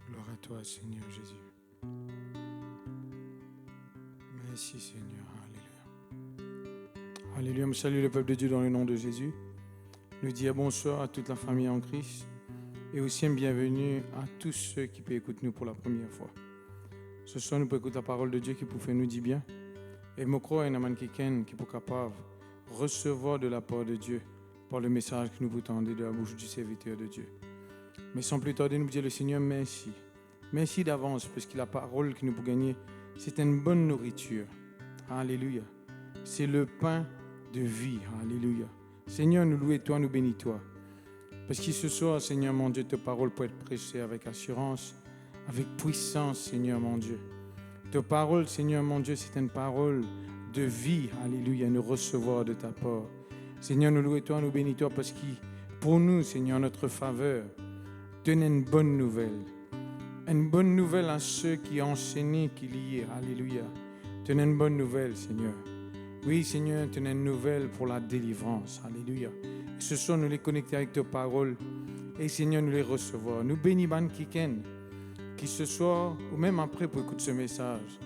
Gloire à toi, Seigneur Jésus. Merci, Seigneur. Alléluia. Alléluia. Je salue le peuple de Dieu dans le nom de Jésus. Nous disons bonsoir à toute la famille en Christ et aussi un bienvenue à tous ceux qui peuvent écouter nous pour la première fois. Ce soir, nous pouvons écouter la parole de Dieu qui peut nous dire bien. Et je crois qu'il y a quelqu'un qui est capable de recevoir de la part de Dieu par le message que nous vous tendez de la bouche du serviteur de Dieu. Mais sans plus tarder, nous disons le Seigneur, merci. Merci d'avance parce que la parole que nous pouvons gagner, c'est une bonne nourriture. Alléluia. C'est le pain de vie. Alléluia. Seigneur, nous louons toi, nous bénis toi. Parce que ce soir, Seigneur mon Dieu, ta parole peut être prêchée avec assurance, avec puissance, Seigneur mon Dieu. Ta parole, Seigneur mon Dieu, c'est une parole de vie. Alléluia. Nous recevoir de ta part. Seigneur, nous louons toi, nous bénis toi parce que pour nous, Seigneur, notre faveur, donne une bonne nouvelle. Une bonne nouvelle à ceux qui ont enseigné, qui lient. Alléluia. Donne une bonne nouvelle, Seigneur. Oui, Seigneur, donne une nouvelle pour la délivrance. Alléluia. Et ce soir, nous les connecter avec ta parole. Et Seigneur, nous les recevoir. Nous bénis Ban Kiken, qui ce soir, ou même après pour écouter ce message,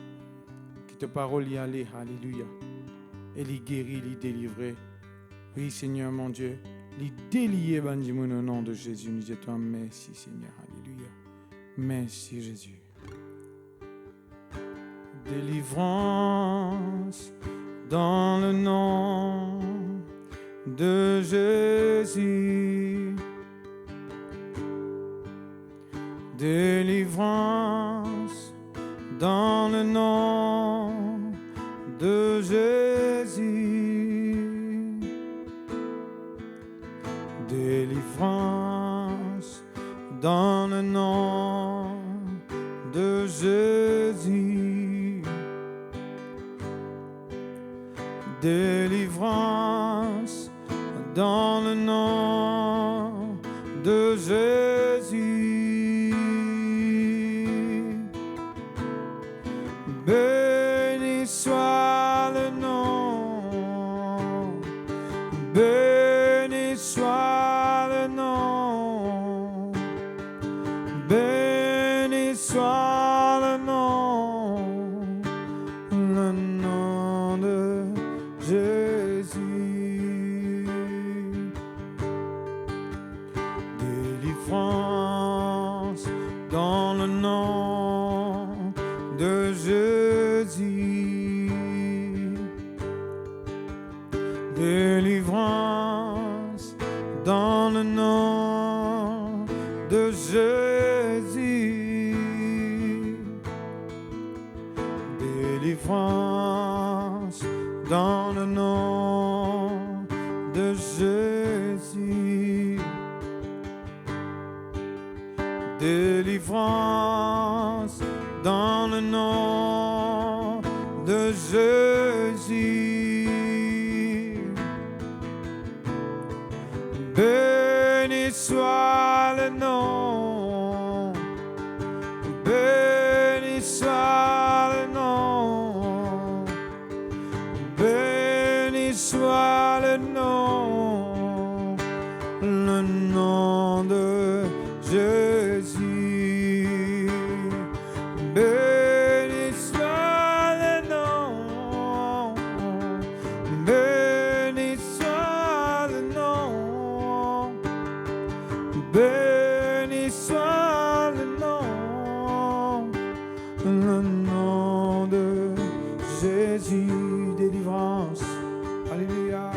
que ta parole y allait. Alléluia. Et les guérir, les délivrer. Oui, Seigneur, mon Dieu. Les délier, Bandimoun, au nom de Jésus. Nous disons merci, Seigneur. Alléluia. Merci, Jésus. Délivrance dans le nom de Jésus. Délivrance dans le nom de Jésus. Délivrance dans le nom de Jésus. Délivrance dans le nom de Jésus. Béni soit le nom, béni soit le nom, béni soit le nom de Jésus. Délivrance dans le nom de Jésus. Délivrance dans le nom de Jésus. Délivrance dans le nom de Jésus. Délivrance dans le nom de Jésus. Béni soit le nom, béni soit le nom, béni soit le nom de Jésus. Béni soit le nom, Béni soit le nom de Jésus, délivrance. Alléluia.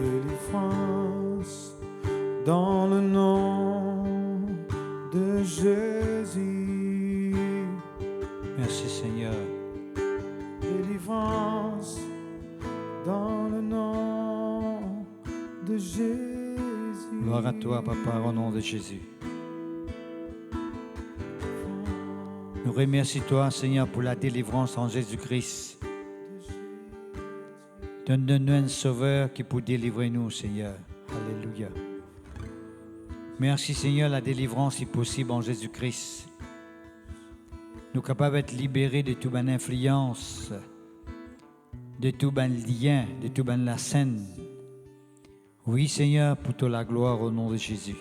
Délivrance dans le nom de Jésus. Merci Seigneur. Délivrance dans le nom de Jésus. Gloire à toi, Papa, au nom de Jésus. Nous remercions toi, Seigneur, pour la délivrance en Jésus-Christ. Donne-nous un sauveur qui peut délivrer nous, Seigneur. Alléluia. Merci, Seigneur, la délivrance est possible en Jésus-Christ. Nous sommes capables d'être libérés de toute bonne influence, de tout bon lien, de tout bon la scène. Oui, Seigneur, pour toute la gloire au nom de Jésus.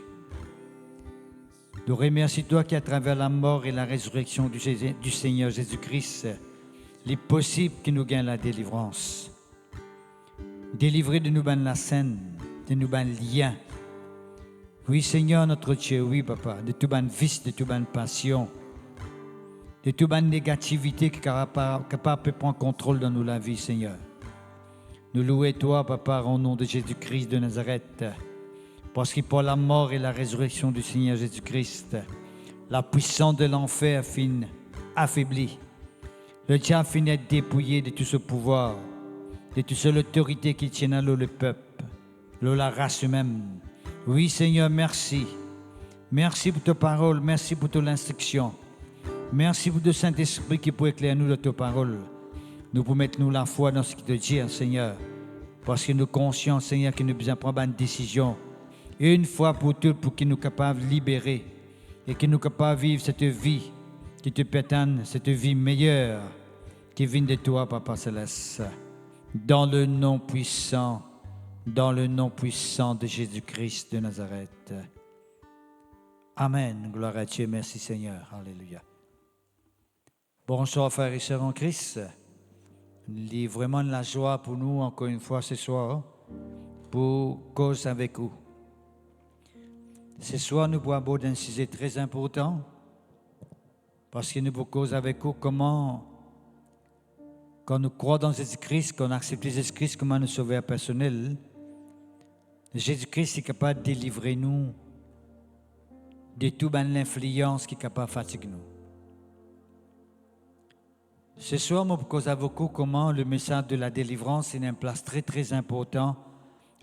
Nous remercions toi qui, à travers la mort et la résurrection du Seigneur Jésus-Christ, il est possible que nous gagnions la délivrance. Délivrer de nous la scène, de nous liens. Oui, Seigneur, notre Dieu, oui, Papa, de tout bonne vice, de tout bonne passion, de toute bonne négativité qui est capable de prendre contrôle dans nous la vie, Seigneur. Nous louons toi, Papa, au nom de Jésus-Christ de Nazareth, parce que pour la mort et la résurrection du Seigneur Jésus-Christ, la puissance de l'enfer a fini affaiblie. Le diable finit d'être dépouillé de tout ce pouvoir, de toute cette autorité qui tient à l'eau le peuple, l'eau la race humaine. Oui, Seigneur, merci. Merci pour ta parole, merci pour ton instruction. Merci pour le Saint-Esprit qui peut éclairer nous de ta parole. Nous pouvons mettre nous la foi dans ce qu'il te dit, Seigneur, parce que nous sommes conscients, Seigneur, que nous devons prendre une décision, une fois pour toutes, pour que nous soyons capables de libérer et que nous soyons capables de vivre cette vie qui te pétane, cette vie meilleure qui vient de toi, Papa Céleste. Dans le nom puissant de Jésus-Christ de Nazareth. Amen. Gloire à Dieu. Merci Seigneur. Alléluia. Bonsoir frères et sœurs en Christ. Il est vraiment de la joie pour nous, encore une fois ce soir, pour cause avec vous. Ce soir, nous pouvons aborder un sujet très important, parce que nous pouvons cause avec vous comment, quand nous croyons dans Jésus-Christ, quand on accepte Jésus-Christ comme un sauveur personnel, Jésus-Christ est capable de délivrer nous de toute l'influence qui est capable de fatiguer nous. Ce soir, je cause avec vous comment le message de la délivrance est une place très très importante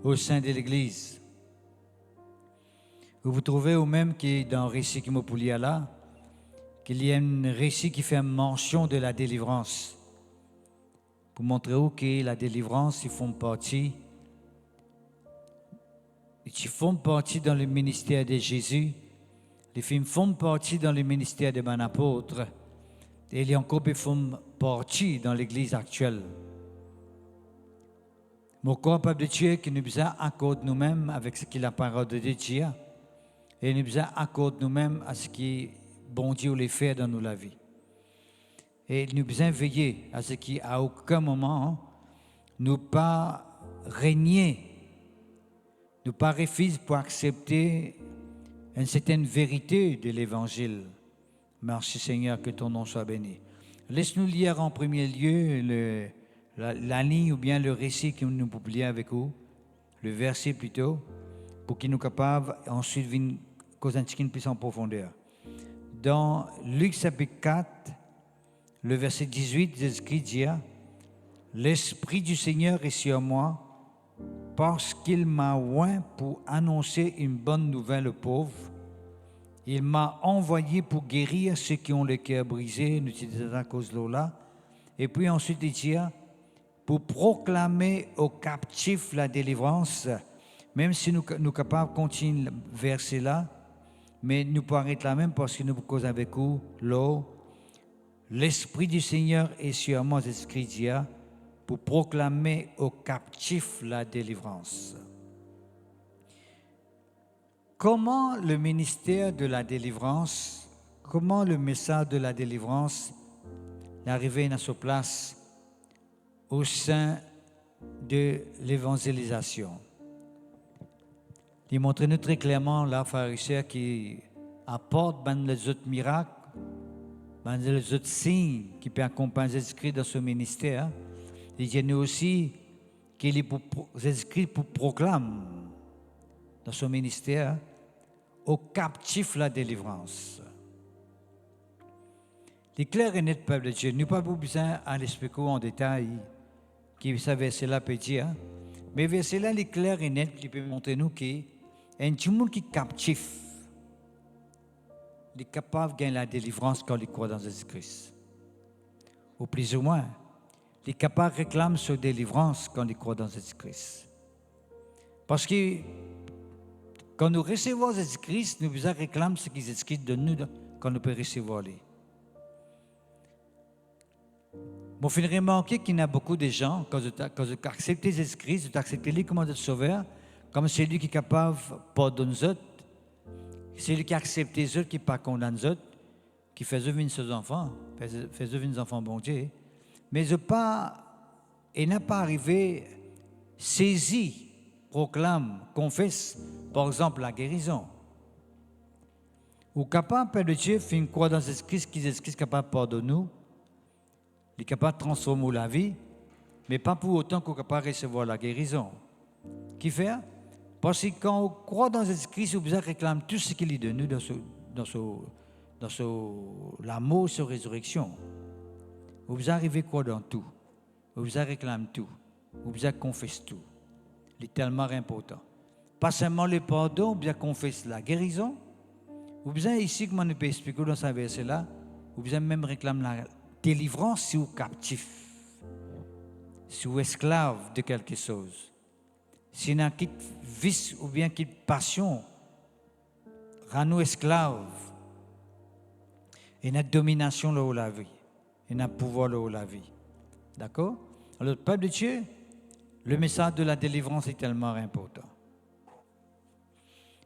au sein de l'Église. Vous trouvez au même que dans le récit qui m'a publié là, qu'il y a un récit qui fait mention de la délivrance. Pour montrer où que la délivrance, ils font partie dans le ministère de Jésus, les films font partie dans le ministère de mon apôtre, et ils encore font partie dans l'Église actuelle. Mon corps, peuple de Dieu, qui nous accorde nous-mêmes avec ce qui est la parole de Dieu, et nous accorde nous-mêmes à ce qui bon Dieu les fait dans nous la vie. Et nous devons veiller à ce qu'à aucun moment nous pas régner, nous pas refuser pour accepter une certaine vérité de l'Évangile. Merci Seigneur, que ton nom soit béni. Laisse-nous lire en premier lieu la ligne ou bien le récit que nous publions avec vous, le verset plutôt, pour qu'il nous capable ensuite de causer un petit peu plus en profondeur. Dans Luc chapitre 4, le verset 18, Jésus-Christ dit « L'Esprit du Seigneur est sur moi, parce qu'il m'a oint pour annoncer une bonne nouvelle aux pauvres. Il m'a envoyé pour guérir ceux qui ont le cœur brisé, nous disons à cause de là. Et puis ensuite, il dit pour proclamer aux captifs la délivrance, même si nous sommes capables de continuer le verset là, mais nous pouvons arrêter là même parce que nous causons avec vous l'eau. L'Esprit du Seigneur est sur moi, c'est ce qu'il dit, pour proclamer aux captifs la délivrance. Comment le ministère de la délivrance, comment le message de la délivrance est arrivé à sa place au sein de l'évangélisation? Il montre nous très clairement là, frères et sœurs, qui apporte les autres miracles, les autres signes qui peuvent accompagner Jésus-Christ dans ce ministère. Il dit nous aussi qu'il est pour Jésus-Christ pour proclamer dans son ministère aux captifs la délivrance. Les clairs et nets peuple de Dieu, nous n'avons pas besoin à l'expliquer en détail qui ce verset-là peut dire, mais verset-là, les clairs et nets qui peut montrer nous qu'il y a un monde qui est captif, il est capable de gagner la délivrance quand il croit dans Jésus-Christ. Ou plus ou moins, il est capable de réclamer sa délivrance quand il croit dans Jésus-Christ. Parce que quand nous recevons Jésus-Christ, nous devons réclamer ce qui est écrit de nous quand nous pouvons recevoir lui. Bon, il faut remarquer qu'il y a beaucoup de gens, quand ils acceptent Jésus-Christ, ils acceptent lui comme notre sauveur, comme celui qui est capable de pardonner les autres, celui qui accepte les autres, qui ne pas condamne les autres, qui fait vivre ses enfants, fait vivre les enfants bon Dieu. Mais il n'a pas arrivé saisi, proclame, confesse, par exemple, la guérison. Ou capable, Père de Dieu, fait une croix dans Jésus-Christ, qui est capable de pardonner nous, il est capable de transformer la vie, mais pas pour autant qu'on est capable de recevoir la guérison. Qui fait? Parce que quand on croit dans Jésus-Christ, on besoin réclame tout ce qu'il est de nous dans l'amour, sa résurrection. On besoin arriver quoi dans tout. On besoin réclame tout. On besoin confesse tout. C'est tellement important. Pas seulement le pardon, on besoin confesse la guérison. On besoin ici, comme on peut expliquer dans ce verset-là, on besoin même réclamer la délivrance si vous captif, si vous esclave de quelque chose. Si vous avez un vice ou bien une passion, rend-nous esclaves. Et notre domination là où la vie. Et notre pouvoir là où la vie. D'accord? Alors, le peuple de Dieu, le message de la délivrance est tellement important.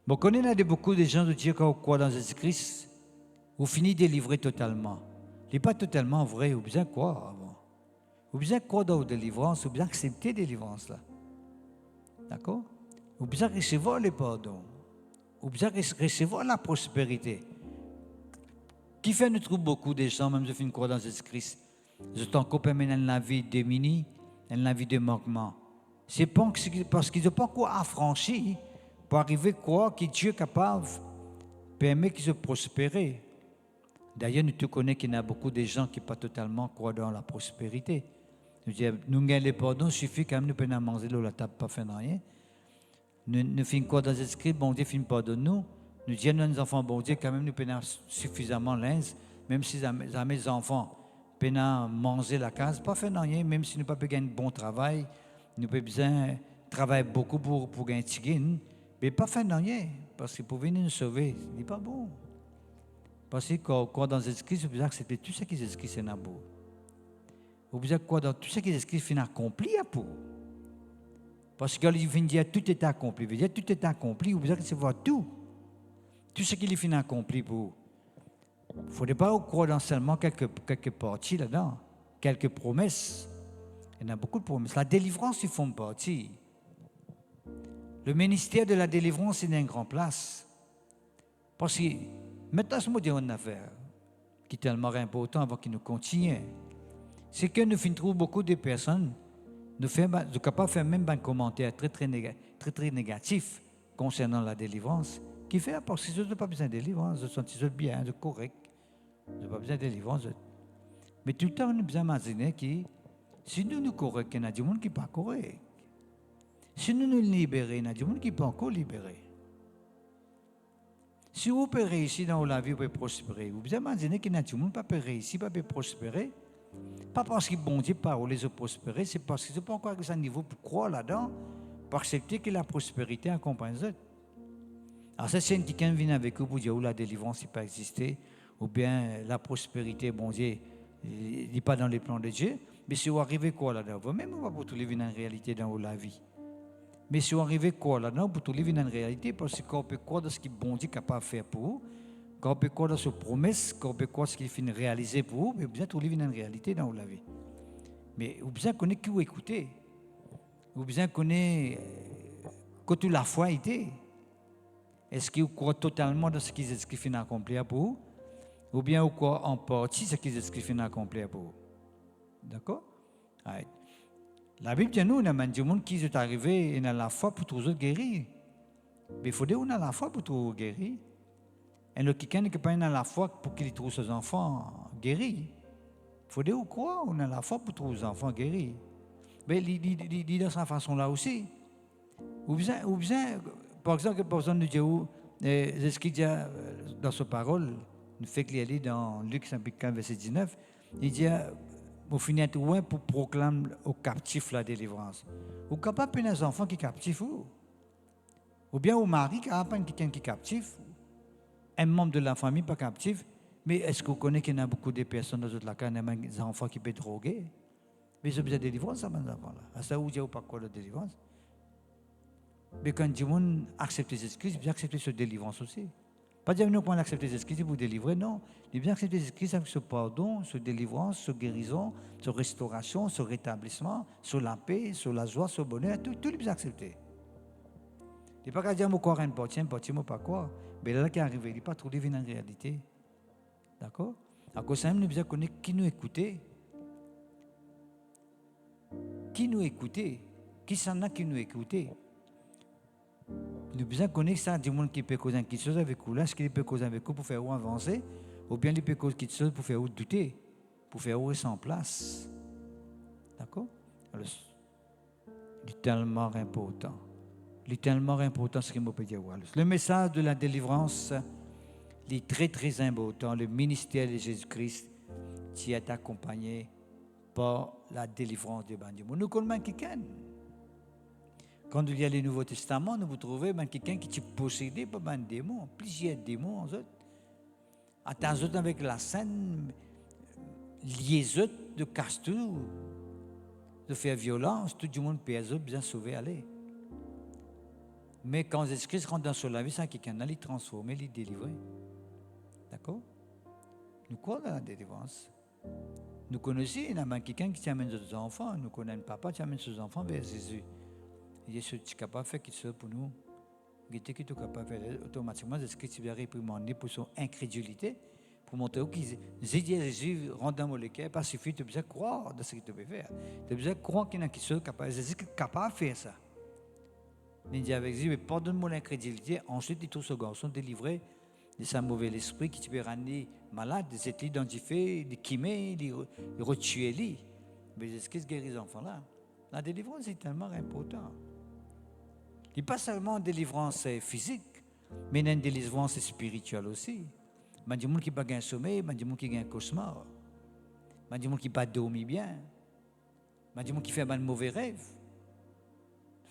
Bon, quand on a beaucoup de gens de Dieu qui croient dans Jésus-Christ, vous finissez délivré totalement. Ce n'est pas totalement vrai, vous besoin de croire avant. Vous besoin de croire dans la délivrance, vous besoin d'accepter la délivrance là. D'accord? Vous besoin de recevoir le pardon. Vous besoin de recevoir la prospérité. Qui fait nous trouve beaucoup de gens, même si ils croient dans Jésus-Christ, ils sont encore permanents dans la vie démunie, dans la vie de manquement. C'est parce qu'ils n'ont pas encore affranchi pour arriver à croire que Dieu est capable de permettre qu'ils se prospèrent. D'ailleurs, nous te connaissons qu'il y a beaucoup de gens qui ne pas totalement croient dans la prospérité. Nous disons, nous gagnons le pardon, il suffit quand même de nous manger l'eau, la table, pas faire rien. Nous faisons quoi dans Jésus-Christ, bon Dieu finit pardonne nous. Nous disons à nos enfants, bon Dieu, quand même, nous prenons suffisamment linge, même si mes enfants peuvent manger la case, pas faire rien, même si nous ne pouvons pas gagner un bon travail, nous avons besoin de travailler beaucoup pour gagner un tigine, mais pas faire rien, parce que pour venir nous sauver, ce n'est pas bon. Parce que quand dans Jésus-Christ, vous devez accepter tout ce qui est Jésus-Christ, c'est beau. Vous devez croire dans tout ce qui est Jésus-Christ, c'est accompli pour vous. Parce que quand il vient dire tout est accompli, il veut dire tout est accompli, vous devez recevoir tout. Tout ce qui est fini accompli pour vous. Il ne faudrait pas croire dans seulement quelques parties là-dedans, quelques promesses. Il y en a beaucoup de promesses. La délivrance, ils font partie. Le ministère de la délivrance est une grande place. Parce que maintenant, ce mot dit une affaire qui est tellement important avant qu'il nous continue. C'est que nous trouvons beaucoup de personnes, nous sommes capables de faire même un commentaire très négatif concernant la délivrance, qui fait parce qu'ils n'ont pas besoin de délivrance, ils sont bien, ils sont corrects, ils n'ont pas besoin de délivrance. Mais tout le temps, nous avons besoin d'imaginer que si nous sommes corrects, il y a des gens qui ne sont pas corrects. Si nous nous libérons, il y a des gens qui ne sont pas encore libérés. Si vous pouvez réussir dans la vie, vous pouvez prospérer. Vous pouvez imaginer qu'il y a des gens qui ne peuvent pas réussir, ne peuvent pas prospérer. Pas parce que bon Dieu parle les prospérer, c'est parce qu'ils n'ont pas encore à un niveau pour croire là-dedans, pour accepter que la prospérité accompagne eux. Alors, ça, c'est quelqu'un qui vient avec vous pour dire où la délivrance n'a pas existé, ou bien la prospérité, bon Dieu, n'est pas dans les plans de Dieu. Mais si vous arrivez quoi là-dedans, vous-même, vous ne pouvez pas tout vivre en réalité dans la vie. Mais si vous arrivez quoi là-dedans, vous pouvez tout vivre en réalité, parce qu'on peut croire dans ce que bon Dieu est capable de faire pour vous, qu'on peut croire dans ses promesses, qu'on peut croire ce qu'il finit réaliser pour vous, mais vous avez tout vivre en réalité dans la vie. Mais vous avez besoin de qui vous écoutez. Vous avez besoin de connaître que toute la foi était. Est-ce que vous croyez totalement dans ce qui est écrit fin accomplir pour vous? Ou bien vous croyez en partie ce qui est écrit fin accomplir pour vous? D'accord? Right. La Bible dit nous, il y a des gens qui sont arrivés et ont la foi pour tous guérir. Mais il faut dire qu'on a la foi pour tous guérir. Et le quelqu'un qui n'a pas la foi pour qu'il trouve ses enfants guéris. Il faut dire qu'on croit, on a la foi pour trouver ses enfants guéris. Mais il dit de cette façon-là aussi. Ou bien, par exemple, par exemple, nous disons, c'est ce qu'il dit dans sa parole, nous fait qu'il lit dans Luc 15, verset 19, il dit, au final, pour proclamer aux captifs la délivrance. Ou capable de des enfants qui sont captifs, ou bien au mari qui a quelqu'un qui est captif, un membre de la famille pas captif, mais est-ce que vous connaissez qu'il y a beaucoup de personnes dans toute la cas, des enfants qui peuvent droguer? Mais ils ont besoin de délivrance, ces enfants-là. À ça, vous dites pas quoi de délivrance? Mais quand les gens acceptent Jésus-Christ, ils acceptent cette délivrance aussi. Pas dire nous qu'on accepte Jésus-Christ pour délivrer, non. Ils bien accepter Jésus-Christ avec ce pardon, ce délivrance, ce guérison, ce restauration, ce rétablissement, ce la paix, ce la joie, ce bonheur, tout les bien accepter. Il n'est pas qu'à dire moi quoi rien pas, tiens, moi pas quoi. Mais là qui est arrivé, il n'est pas trop divin en réalité. D'accord? À cause de ça, nous devons connaître qui nous écoutait. Qui nous écoutait? Qui s'en a qui nous écoutait? Nous devons connaître ça, du monde qui peut causer quelque chose avec vous, là, ce qu'il peut causer avec vous pour faire vous avancer, ou bien il peut causer quelque chose pour faire vous douter, pour faire vous rester en place. D'accord? Alors, c'est tellement important. Il est tellement important ce qu'il me peut dire. Le message de la délivrance est très très important. Le ministère de Jésus-Christ qui est accompagné par la délivrance des bandits. Nous connaissons quelqu'un. Quand il y a le Nouveau Testament, nous vous trouvez quelqu'un qui est possédé par un démon, plusieurs démons. Attends avec la scène, liaison de casse-tout, de faire violence, tout le monde peut bien sauver, aller. Mais quand Jésus-Christ rentre dans la vie, c'est quelqu'un qui est transformé, il est délivré. D'accord? Nous croyons dans la délivrance. Nous connaissons, il y a quelqu'un qui amène ses enfants, nous connaissons un papa qui amène ses enfants vers Jésus. Il est capable de faire quelque chose pour nous. Il est capable de faire automatiquement, Jésus-Christ va réprimander pour son incrédulité, pour montrer que Jésus rentre dans mon cœur, parce qu'il suffit de bien croire dans ce qu'il peut faire. De bien croire qu'il y a quelque chose capable, Jésus est capable de faire ça. Il dit avec Jésus, mais pardonne-moi l'incrédulité. Ensuite, il trouve ce garçon délivré de sa mauvaise esprit qui peut rendre malade, des études identifiés, des chimées, des retuer. Mais Jésus-Christ guérit les enfants-là. La délivrance est tellement importante. Il n'y a pas seulement une délivrance physique, mais il y a une délivrance spirituelle aussi. Il y a des gens qui n'ont pas un sommeil, il y a des gens qui ont un cauchemar. Il y a des gens qui n'ont pas dormi bien. Il y a des gens qui font un mauvais rêve.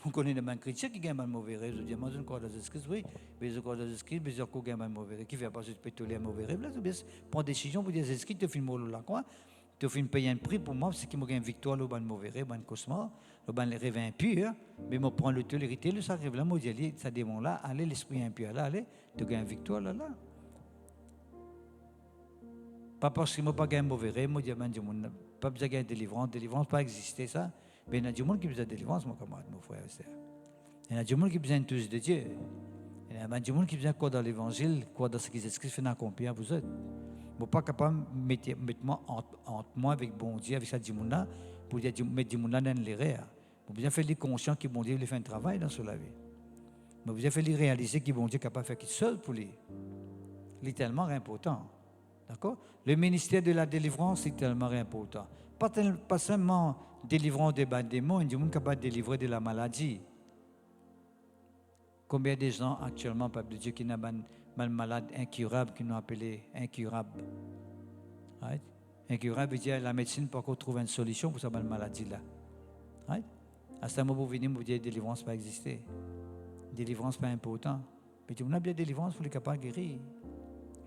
On connaît des chrétiens qui ont un mauvais rêve. Je dis, moi, je ne crois pas dans Jésus-Christ, oui. Mais je crois dans Jésus-Christ, mais je crois qu'il y a un mauvais rêve. Qui fait pas ce pétrolier un mauvais rêve? Là, tu prends une décision pour dire, Jésus-Christ, tu fais une molle la croix. Tu fais payer un prix pour moi, c'est qu'il m'a gagné une victoire, le mauvais rêve, le cauchemar, le rêve impur. Mais je prends le tolérité, le rêve là, moi, je dis, ça démon là, allez, l'esprit impur là, allez, tu gagnes une victoire là. Pas parce qu'il m'a pas gagné un mauvais rêve, moi, je dis, pas besoin de gagner délivrance, pas exister ça. Mais il y a du monde qui a besoin de délivrance, mon camarade, mon frère et sœur. Il y a du monde qui a besoin de tous de Dieu. Il y a du monde qui a besoin de quoi dans l'évangile, quoi dans ce qui est écrit, fait accomplir vous êtes. Je ne suis pas capable de mettre moi entre moi avec bon Dieu, avec ça, du monde là, pour mettre du monde là dans l'erreur. Je bien faire les conscients que bon Dieu veut faire un travail dans la vie. Je bien faire les réaliser que bon Dieu est capable de faire quelque chose pour lui. C'est tellement important. D'accord? Le ministère de la délivrance est tellement important. Pas seulement délivrant des démons, il y a des gens capables de délivrer de la maladie. Combien de gens actuellement, peuple de Dieu, qui ont un malade incurable, qui nous appelé incurable? Right? Incurable, veut dire la médecine peut encore trouver une solution pour cette maladie-là. Right? À ce moment où vous venez, vous dites que la délivrance pas exister. Délivrance pas important. Mais on a bien délivrance pour les capables de guérir.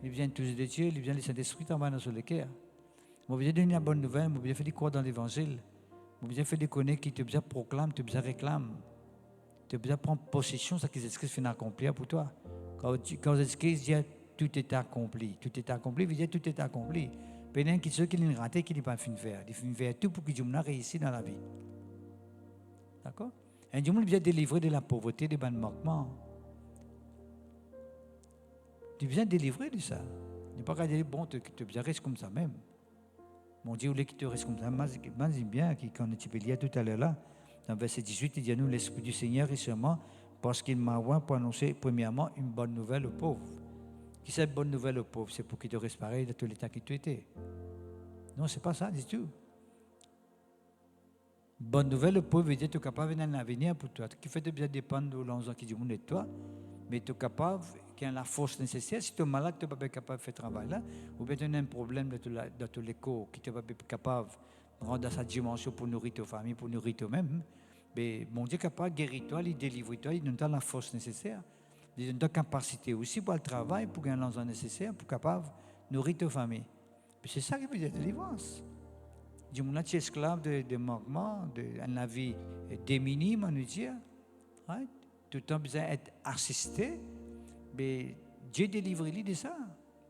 Il vient tous de Dieu, il vient le Saint-Esprit en bas dans le cœur. Vous avez donné la bonne nouvelle, vous avez fait des croire dans l'évangile. Vous avez fait des connaître qui te bien proclament, te bien réclament. Tu as besoin de prendre possession de ce que Jésus-Christ fait accomplir pour toi. Quand Jésus-Christ dit tout est accompli, tout est accompli, il dit tout est accompli. Pendant que ceux qui l'ont raté, qui n'ont pas fait faire. Ils font faire tout pour que Dieu réussisse dans la vie. D'accord? Et Dieu nous a délivré de la pauvreté, des manquements. Tu viens délivrer de ça. Il n'est pas qu'à dire, bon, tu bien restes comme ça même. Mon Dieu, qui te reste comme ça, moi, j'aime bien, quand tu peux lire tout à l'heure là, dans verset 18, il dit à nous, l'Esprit du Seigneur est sur moi, parce qu'il m'a envoyé pour annoncer, premièrement, une bonne nouvelle aux pauvres. Qui c'est une bonne nouvelle aux pauvres? C'est pour qu'ils te restent pareil de tout l'état que tu étais. Non, c'est pas ça du tout. Bonne nouvelle aux pauvres veut dire que tu es capable d'un avenir pour toi. Qui fait de bien dépendre de l'ensemble qui dit de toi, mais tu es capable, qui a la force nécessaire. Si tu es malade, tu n'es pas capable de faire ce travail-là, ou bien tu as un problème de ton écho, qui n'est pas capable de rendre dans sa dimension pour nourrir ta famille, pour nourrir toi-même. Mais mon Dieu est capable de guérir toi, de délivrer toi, il donne la force nécessaire. Il donne la capacité aussi pour le travail, pour gagner l'ensemble nécessaire, pour capable de nourrir ta famille. C'est ça qui veut dire délivrance. Du monde est esclave de manquement, de vie démunie, on nous dit. Right? Tout le temps besoin d'être assisté. Mais Dieu délivre lui de ça.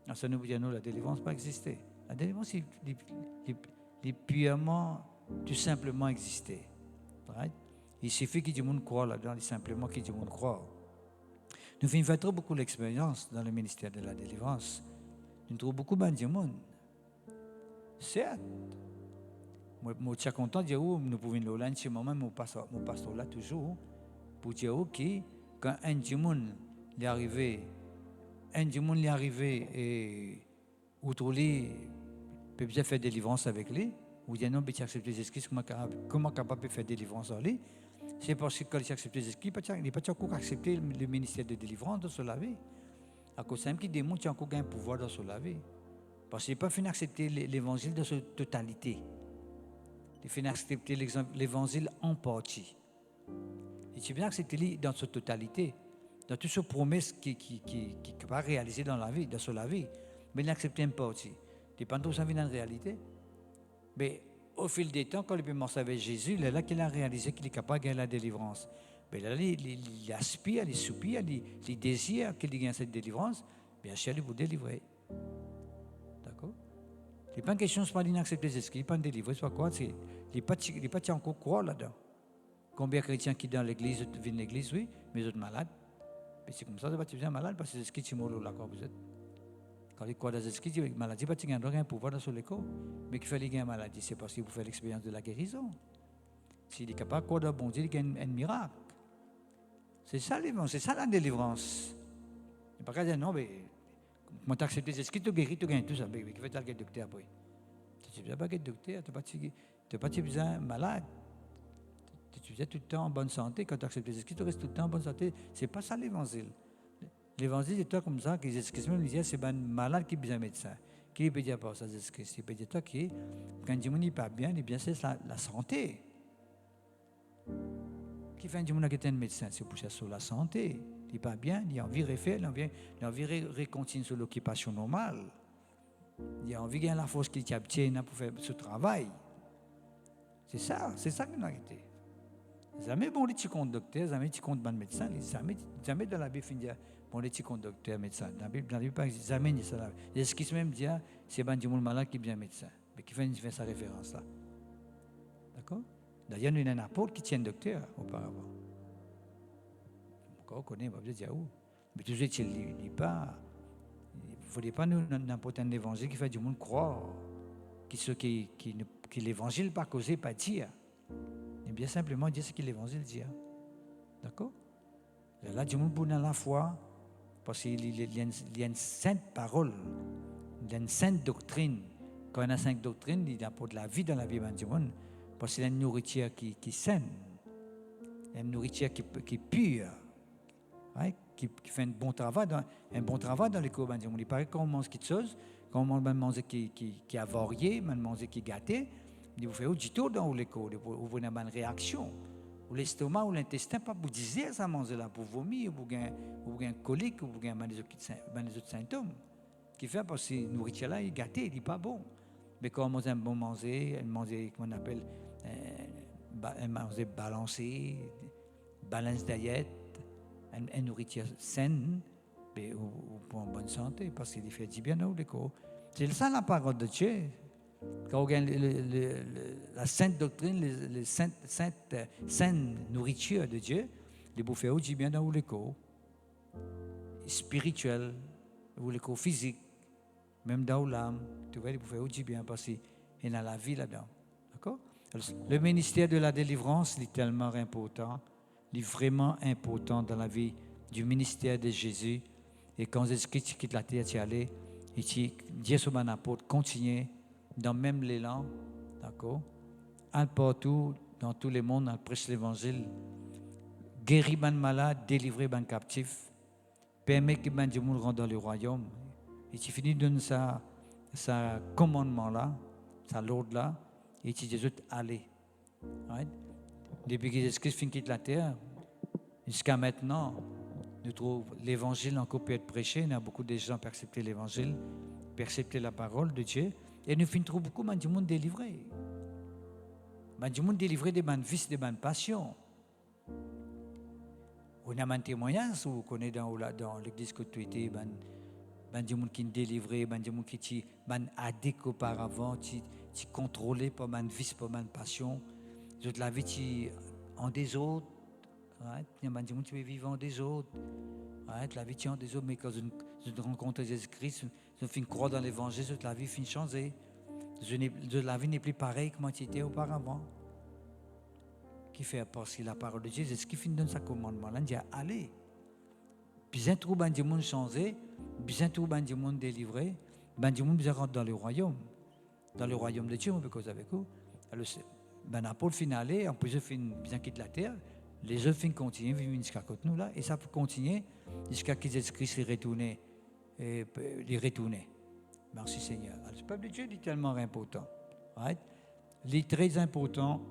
Alors, ça nous veut dire non, la délivrance n'a pas existé. La délivrance, il purement, tout simplement existé. Right? Il suffit que du monde croit là-dedans, il simplement que du monde croit. Nous faisons trop beaucoup d'expérience dans le ministère de la délivrance. Nous trouvons beaucoup de monde. Certes. Moi, je suis content de dire que nous pouvons le faire en ce moment, mon pasteur là toujours, pour dire que quand un du monde est arrivé, et outre lui, peut bien faire délivrance avec lui, ou dire non, mais tu acceptes les excuses, comment capable de faire délivrance avec lui? C'est parce que quand il accepte les excuses, il n'est pas encore accepté le ministère de délivrance dans la vie. À cause de ça, qui démontre qu'il y a encore un pouvoir dans la vie. Parce qu'il n'est pas fini d'accepter l'évangile dans sa totalité. Il faut accepter l'évangile en partie. Et tu viens accepter dans sa totalité, dans toutes ces promesses qui ne pas réaliser dans la vie, dans la vie. Mais il accepte une partie. Tu n'es pas tout ça dans la réalité. Mais au fil des temps, quand il commence avec Jésus, c'est là qu'il a réalisé qu'il est capable de gagner la délivrance. Mais là, il aspire, il soupire, il désire qu'il gagne cette délivrance. Bien sûr, il vous délivrer. D'accord? Il n'est pas une question de pas d'accepter les esprits, il n'est pas de délivrer, c'est pas quoi, il n'est pas encore croire là-dedans. Combien de chrétiens qui dans l'église, viennent l'église, oui, mais ils sont malades. Mais c'est comme ça, tu es malade parce que les esprits sont morts là quand vous êtes. Quand ils croient dans les esprits, la maladie, il n'y a pas un pouvoir dans le corps. Mais qu'il fait gagner une maladie, c'est parce qu'il vous fait l'expérience de la guérison. S'il est capable de croire dans le bon Dieu, il gagne un miracle. C'est ça la délivrance. Il n'y a pas qu'à dire non, mais quand tu acceptes les esprits, tu guéris, tu gagnes tout ça. Mais qui fait le docteur après? Tu n'as pas de docteur, tu n'as pas besoin malade. Tu es tout le temps en bonne santé. Quand tu acceptes les esprits, tu restes tout le temps en bonne santé. Ce n'est pas ça l'évangile. L'évangile, c'est toi comme ça, que les esprits me disaient, c'est un malade qui a besoin de médecin. Qui peut dire pas ça, les esprits? Il peut dire toi qui, quand il n'est pas bien, il est bien, c'est la santé. Qui fait un monde qui est un médecin, c'est pour ça sur la santé. Il n'est pas bien, il a envie de refaire, il a envie de continuer sur l'occupation normale. Il a envie de gagner la force qu'il obtient pour faire ce travail. C'est ça qu'on a été. Jamais bon les petits comptes docteurs, jamais les petits comptes ban médecin, jamais dans la Bible il dit bon les petits comptes docteurs médecin. Dans la Bible pas jamais dit ça. Les ce qui même dit c'est ban du monde malade qui est bien médecin, mais qui fait sa référence là. D'accord? D'ailleurs il y a un apôtre qui tient docteur auparavant. Encore on connaît, on va dire où. Mais toujours il lit pas. Il ne faudrait pas nous n'importe un évangile qui fait du monde croire qui l'évangile pas causé, pas dire. Et bien simplement dire ce que l'évangile dit. D'accord? Et là, du monde pour dans la foi, parce qu'il y a une sainte parole, il y a une sainte doctrine. Quand il y a une sainte doctrine, il y a pour de la vie dans la vie du monde, parce qu'il y a une nourriture qui est saine, il y a une nourriture qui est pure, right? Qui fait un bon travail dans les corps du monde. Il paraît qu'on mange quelque chose, qu'on mange qui est avarié, on mange qui est gâté. Il vous fait du tout dans les corps, vous avez une réaction. Ou l'estomac ou l'intestin, pas vous disiez ça manger là pour vomir, ou vous avez un colique, ou vous avez des autres symptômes. Qui fait parce que la nourriture là est gâtée, il n'est pas bon. Mais quand on mange un bon manger, comment on appelle, un manger balancé, balance diète, une nourriture saine, ou pour en bonne santé, parce qu'il fait du bien dans les corps. C'est ça la parole de Dieu. Quand on gagne la sainte doctrine, sainte nourriture de Dieu, les bouffées du bien dans les corps, spirituel, ou le corps physique, même dans l'âme, tu vois, il peut faire aussi bien parce qu'il y a la vie là-dedans. D'accord? Alors, le ministère de la délivrance est tellement important, il est vraiment important dans la vie du ministère de Jésus. Et quand Jésus-Christ quitte la terre, tu es allé, et tu dis sur mon apôtre, continuez dans même l'élan, d'accord? Al partout, dans tous les mondes, on prêche l'évangile, guérit les malades, délivrer les captifs, permet que les gens rentrent dans le royaume. Et tu finis de donner sa commandement-là, sa l'ordre-là, et tu dis, allez. Right? Depuis que Jésus-Christ finit quitte la terre, jusqu'à maintenant, nous trouvons l'évangile encore peut être prêché. Il y a beaucoup de gens qui acceptent l'évangile, qui acceptent la parole de Dieu. Et nous finissons beaucoup de monde délivré. Du monde délivré de bonnes vices, de bonnes passions. On a un témoignage où on connaît dans l'église que tu étais, du monde qui est délivré, du monde qui est addict auparavant, qui est contrôlé par bonnes vices, par bonnes passions. La vie qui en des autres. Il y a des gens qui vivent des autres. La vie tient des autres, mais quand je rencontre Jésus-Christ, je finis croire dans l'évangile, la vie finit changer. La vie n'est plus pareille que moi c'était auparavant. Qui fait parce que la parole de Jésus, ce qui finit dans sa commandement, là, il dit allez. Bien tout le monde changé, bien tout le monde délivré, bien tout le monde rentre dans le royaume de Dieu, on peut causer avec vous. Alors, Paul finit aller, en plus je finis bien quitter la terre. Les œuvres continuent, vivent jusqu'à côté nous là, et ça peut continuer jusqu'à que Jésus-Christ les retourne. Merci Seigneur. Alors, le peuple de Dieu est tellement important. Right? Il est très important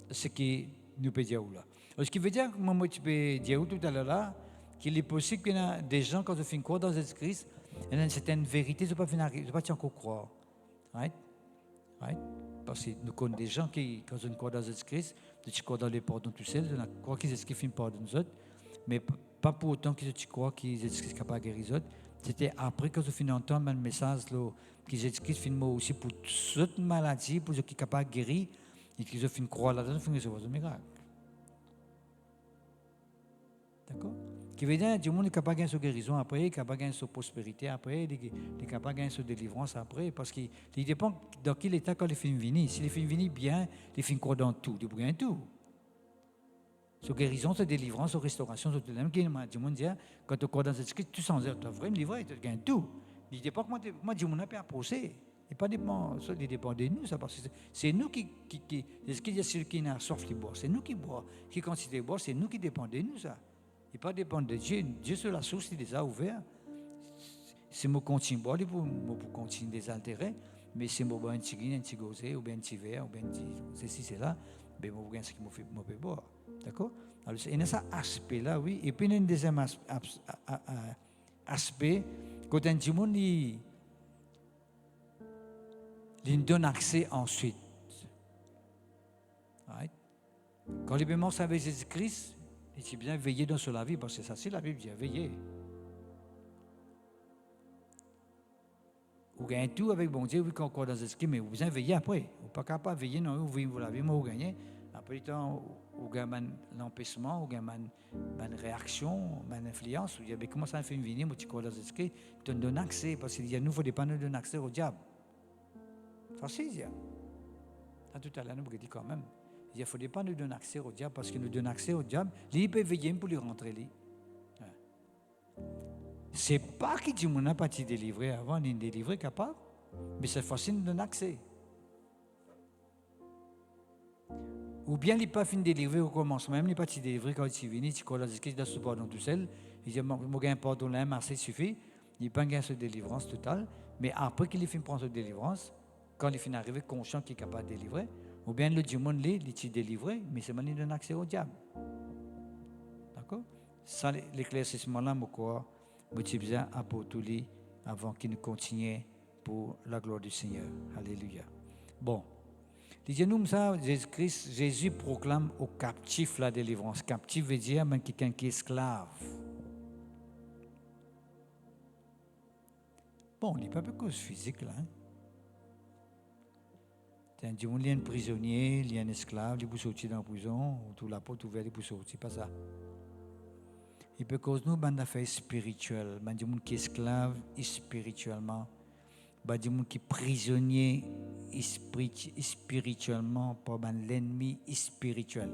ce qui nous peut dire là. Alors, ce qui veut dire, moi tu peux dire tout à l'heure là, qu'il est possible qu'il y ait des gens, quand ils finissent croire dans Jésus-Christ, il y a une certaine vérité, ils ne peuvent pas encore croire. Right? Right? Parce que nous connaissons des gens qui, quand ils croient dans Jésus-Christ, tu crois dans les pardons tout seul, ils croient qu'ils finissent pardon nous autres, mais pas pour autant que tu crois qu'ils sont capables de guérir les autres. C'était après que je finis d'entendre un message là, que Jésus-Christ finit aussi pour toute maladie, pour ceux qui sont capables de guérir, et qu'ils ont fini croire là-dedans, ils finissent recevoir un miracle. D'accord? Qui veut dire que tout le monde est capable de gagner sa guérison après, est capable de gagner sa prospérité après, est capable de gagner sa délivrance après, parce qu'il dépend dans quel état quand les films viennent. Si les films viennent bien, les films croient dans tout, ils gagnent tout. Sa guérison, sa délivrance, sa restauration, tout le monde dit, quand tu crois dans cette script, tu sens dire, tu as vraiment livré, tu gagnes tout. Il dépend que moi, je ne peux pas procès. Il dépend de nous, ça, parce que c'est nous qui est-ce qu'il y a celui qui n'a soif qui boit, c'est nous qui boit. Qui considère boire, c'est nous qui dépend de nous, ça. Il ne dépend pas de Dieu. Dieu, sur la source, il les a ouverts. Si je continue à boire, je peux continuer des intérêts, mais si je bois un petit gosé, ou bien un petit verre, ou bien un petit ceci, c'est là, ben, je vais ce que je peux boire. D'accord? Alors, il y a cet aspect-là, oui. Et puis, il y a un deuxième aspect, quand un petit monde, il donne accès ensuite. Right? Quand les paiements avec Jésus-Christ, il dit bien veiller dans la vie, parce que ça, c'est la Bible dit veiller. Vous gagnez tout avec bon Dieu, oui, quand on croit dans Jésus-Christ, mais vous besoin veiller après. Vous n'êtes pas capable de veiller, non, vous vivez la vie, mais vous gagnez. Après le temps, vous gagnez l'empêchement, vous gagnez une réaction, une influence. Vous dites, comment ça fait venir, moi, tu crois dans Jésus-Christ, tu te donnes accès, parce qu'il y a nous, il ne faut pas nous donner accès au diable. Facile, il y a. Tout à l'heure, nous dit quand même. Il ne faut pas nous donner accès au diable, parce qu'il nous donne accès au diable, il peut veiller pour lui rentrer. Ce n'est pas qu'il dit qu'on n'a pas été délivré avant, il est délivré capable, mais cette fois-ci, il nous donne accès. Ou bien il n'est pas fini de délivrer au commencement, même il n'est pas été délivré quand il est venu, il croit dans ce qu'il a ce pardon tout seul, il dit, je gagne un pardon là, mais ça suffit, il n'a pas gagné cette délivrance totale, mais après qu'il ait fini de prendre cette délivrance, quand il est fini d'arriver conscient qu'il est capable de délivrer, ou bien le démon il est délivré, mais c'est maintenant il donne accès au diable. D'accord? Ça, l'éclaircissement là, je suis bien à Portoli avant qu'il ne continue pour la gloire du Seigneur. Alléluia. Bon. Disons-nous ça, Jésus proclame aux captifs la délivrance. Captif veut dire même quelqu'un qui est esclave. Bon, il n'y a pas beaucoup de physique là. Il y a un prisonnier, il y a un esclave, il peut sortir dans la prison, ou tout la porte ouverte, il peut sortir, pas ça. Il peut causer nous des affaires spirituelles, des gens qui sont esclaves spirituellement, des gens qui sont prisonniers spirituellement par l'ennemi spirituel.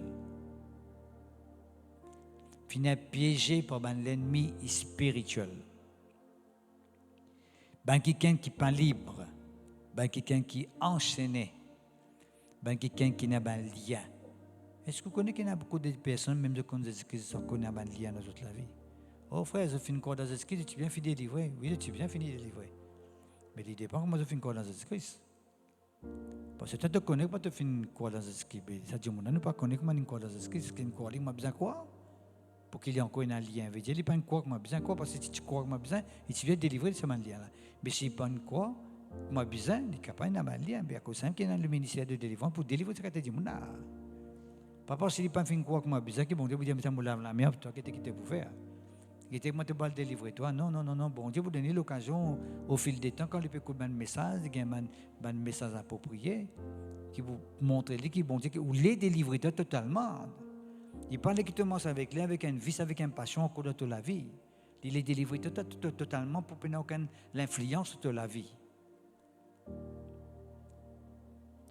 Finir piégé par l'ennemi spirituel. Quelqu'un qui n'est pas libre, quelqu'un qui est enchaîné, quelqu'un qui n'a pas de lien. Est-ce que vous connaissez qu'il y a beaucoup de personnes, même de Jésus-Christ, qui connaissent un lien dans toute la vie? Oh frère, je finis quoi dans Jésus-Christ, tu viens finir délivrer. Oui, tu viens finir délivrer. Mais il dépend comment je finis quoi dans Jésus-Christ. Parce que tu te connais pas, tu finis quoi dans Jésus-Christ. Ça dit, on ne pas connaître comment quoi dans Jésus-Christ. C'est quoi, il m'a besoin de quoi? Pour qu'il y ait encore un lien. Il n'y a pas une quoi que m'a besoin de quoi, parce que si tu crois que m'a besoin, et tu viens délivrer de ce lien-là. Mais si pas une quoi, m'a besoin, il n'y a pas un lien. Mais à cause de ça, il y a le ministère de délivrance pour délivrer ce que tu dis. Pas parce qu'il n'y a pas une quoi que m'a besoin, que bon Dieu vous dit, me lave la main, toi, qu'est-ce que tu peux faire? Il était moi te pas le délivrer toi. Non, bon Dieu vous donne l'occasion au fil des temps quand il peut écouter un message, il y a un message approprié qui vous montre qui bon Dieu ou les délivrer totalement. Il parle qui commence avec lui, avec un vice, avec une passion au cours de toute la vie. Il est délivré totalement pour ne aucune l'influence de la vie.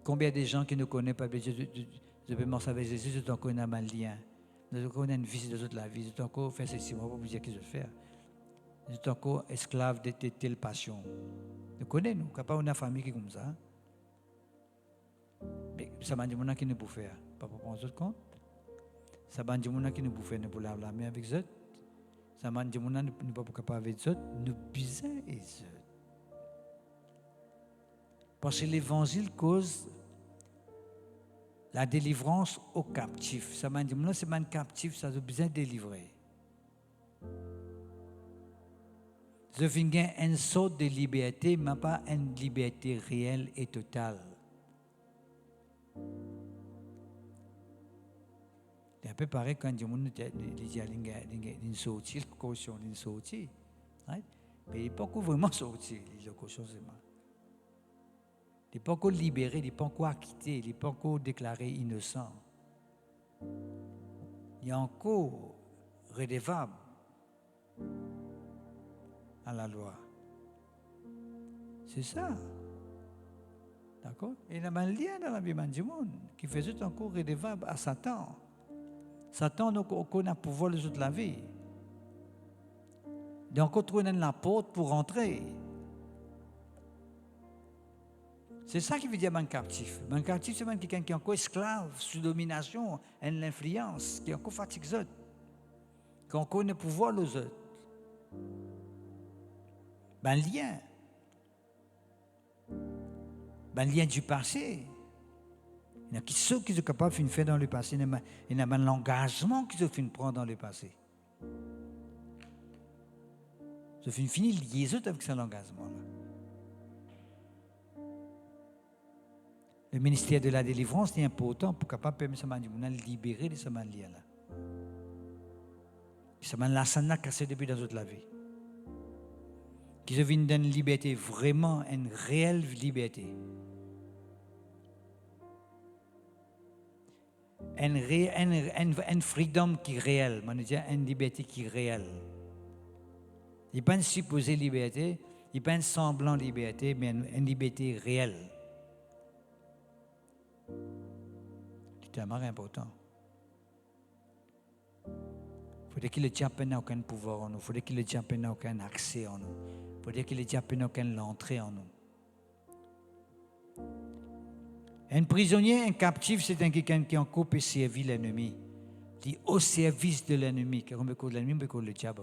Combien de gens qui ne connaissent pas Jésus, je peux m'en savoir Jésus, je encore un lien. Je connais une vie de toute la vie, je encore faire ceci, moi, pour vous dire ce que je fais. Je suis encore esclave de telle passion. Nous connaissons, nous, quand on a une famille qui est comme ça. Mais ça m'a dit mon qui ne peut faire. Pas pour prendre compte. Ça m'a dit mon qui ne peut faire, ne peut laver la main avec eux. Ça m'a dit mon ne peut pas capable avec eux, nous bisons et eux. Parce que l'évangile cause la délivrance aux captifs. Ça m'a dit, non, c'est un captif, ça a besoin de délivrer. Je viens une sorte de liberté, mais pas une liberté réelle et totale. C'est un peu pareil quand les gens disent qu'ils sont sortis, la caution, ils sont sortis. Mais il n'est pas vraiment sorti, la caution, c'est mal. Il n'est pas encore libéré, il n'est pas encore acquitté, il n'est pas encore déclaré innocent. Il est encore redevable à la loi. C'est ça. D'accord? Et il y a un lien dans la Bible du monde qui faisait encore redevable à Satan. Satan n'a encore le pouvoir de toute la vie. Il a encore trouvé la porte pour rentrer. C'est ça qui veut dire un captif. Un captif, c'est quelqu'un qui est encore esclave, sous domination, et l'influence, qui est encore fatigué, qui a encore le pouvoir aux autres. Ben lien. Ben lien du passé. Il y a qui sont capables de faire dans le passé, il y a un engagement qu'ils ont prendre dans le passé. Ils ont fini liaison avec cet engagement-là. Le ministère de la délivrance est important pour capable permettre de libérer de ce mal-là. Ce mal-là, ça n'a cassé depuis dans toute la vie. Qui se viennent d'une liberté, vraiment une réelle liberté. Une freedom qui est réelle, une liberté qui est réelle. Il n'y a pas une supposée liberté, il n'y a pas un semblant de liberté, mais une liberté réelle. C'est tellement important. Il faudrait que le diable n'ait aucun pouvoir en nous. Il faudrait que le diable n'ait aucun accès en nous. Il faudrait que le diable n'ait aucune entrée en nous. Un prisonnier, un captif, c'est quelqu'un qui est en couple et servit l'ennemi. Il est au service de l'ennemi. Car on peut cause l'ennemi, on peut cause le diable.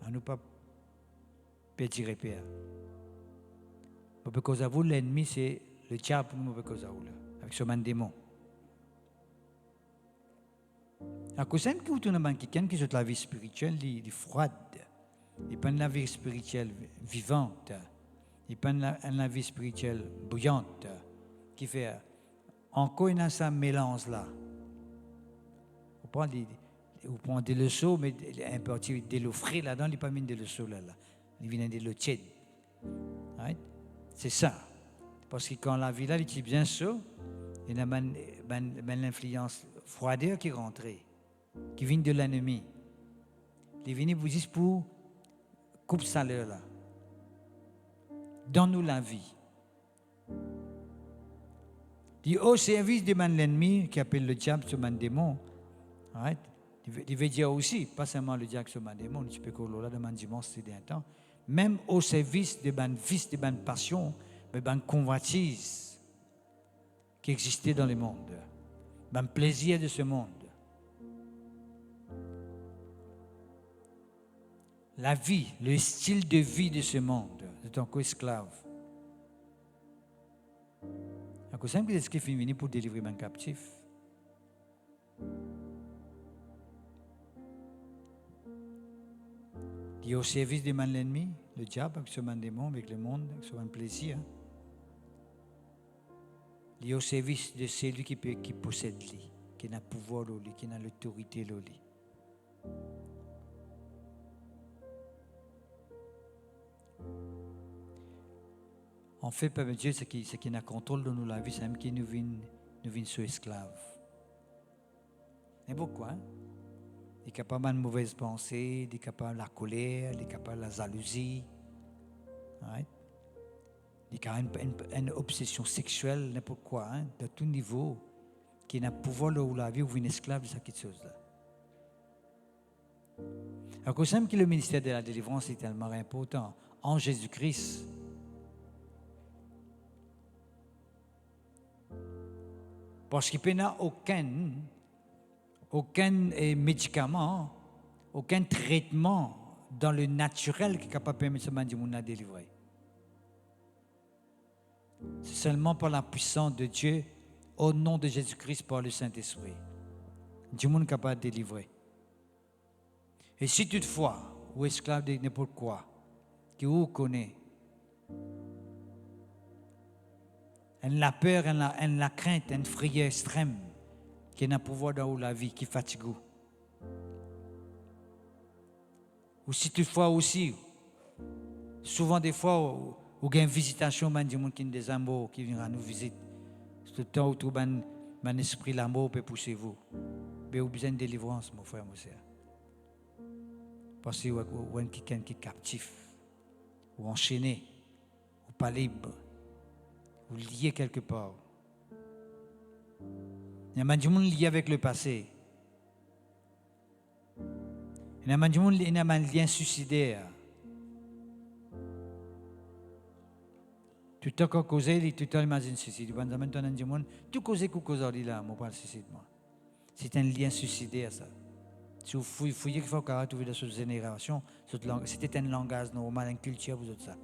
On ne peut pas pétir et perdre. On peut cause à vous, l'ennemi, c'est le diable, on peut cause à vous, avec ce démon. À cause de quelqu'un qui est la vie spirituelle, il est froide. Il pas la vie spirituelle vivante. Il pas la vie spirituelle bouillante. Qui fait encore une ce mélange-là. Vous prenez de l'eau chaude, mais un peu de l'eau fraîche là-dedans, il n'y a pas mis de l'eau chaude là. Il vient de l'eau tiède. Right? C'est ça. Parce que quand la vie là, il est bien chaud, il y a l'influence froideur qui est rentrée. qui vient de l'ennemi. Il vient vous dire pour couper ça là. Donne-nous la vie. Il au service de l'ennemi qui appelle le diable ce démon. Right? Il veut dire aussi, pas seulement le diable ce démon, tu peux qu'on l'a demandé dimanche c'est d'un temps, même au service de ban vice, de ban passion, de ban convoitise qui existait dans le monde, ban plaisir de ce monde. La vie, le style de vie de ce monde, c'est encore esclave. À cause de ce qui est venu pour délivrer un captif. Il est au service de l'ennemi, le diable, avec ce démon, avec le monde, avec ce plaisir. Il est au service de celui qui possède lui, qui a le pouvoir, qui a l'autorité. En fait, Père Dieu, ce qui a contrôle de nous la vie, c'est même qui nous vient sur esclaves. Et pourquoi? Il est capable de mauvaises pensées, il est capable de la colère, il est capable de la jalousie. Right? Il est capable d'une obsession sexuelle, n'importe quoi, de tout niveau, qui a pouvoir de la vie ou une esclave de cette chose-là. Alors que c'est que le ministère de la délivrance est tellement important en Jésus-Christ. Parce qu'il n'y a aucun médicament, aucun traitement dans le naturel qui est capable de permettre à ce monde de délivrer. C'est seulement par la puissance de Dieu, au nom de Jésus-Christ, par le Saint-Esprit. Dieu est capable de délivrer. Et si toutefois, ou esclave de n'importe quoi, qui vous connaît, la peur, la crainte, une frayeur extrême qui n'a pouvoir dans la vie, qui fatigue. Ou si toutefois aussi, souvent des fois, où il y a une visitation, il y a des gens qui amours qui viennent nous visiter. C'est le temps où tout mon esprit, l'amour peut pousser vous. Mais vous avez besoin de délivrance, mon frère, mon soeur. Parce que vous avez quelqu'un qui est captif, ou enchaîné, ou pas libre. Ou lié quelque part. Il y a des gens liés avec le passé. Il y a des gens qui ont un lien suicidaire. Tout le temps causé, tout le temps imagine suicide. Tout causé que cause là, moi parle suicide moi. C'est un lien suicidaire ça. Si vous fouillez qu'il faut trouver dans cette génération, c'était un langage normal, une culture vous autres ça.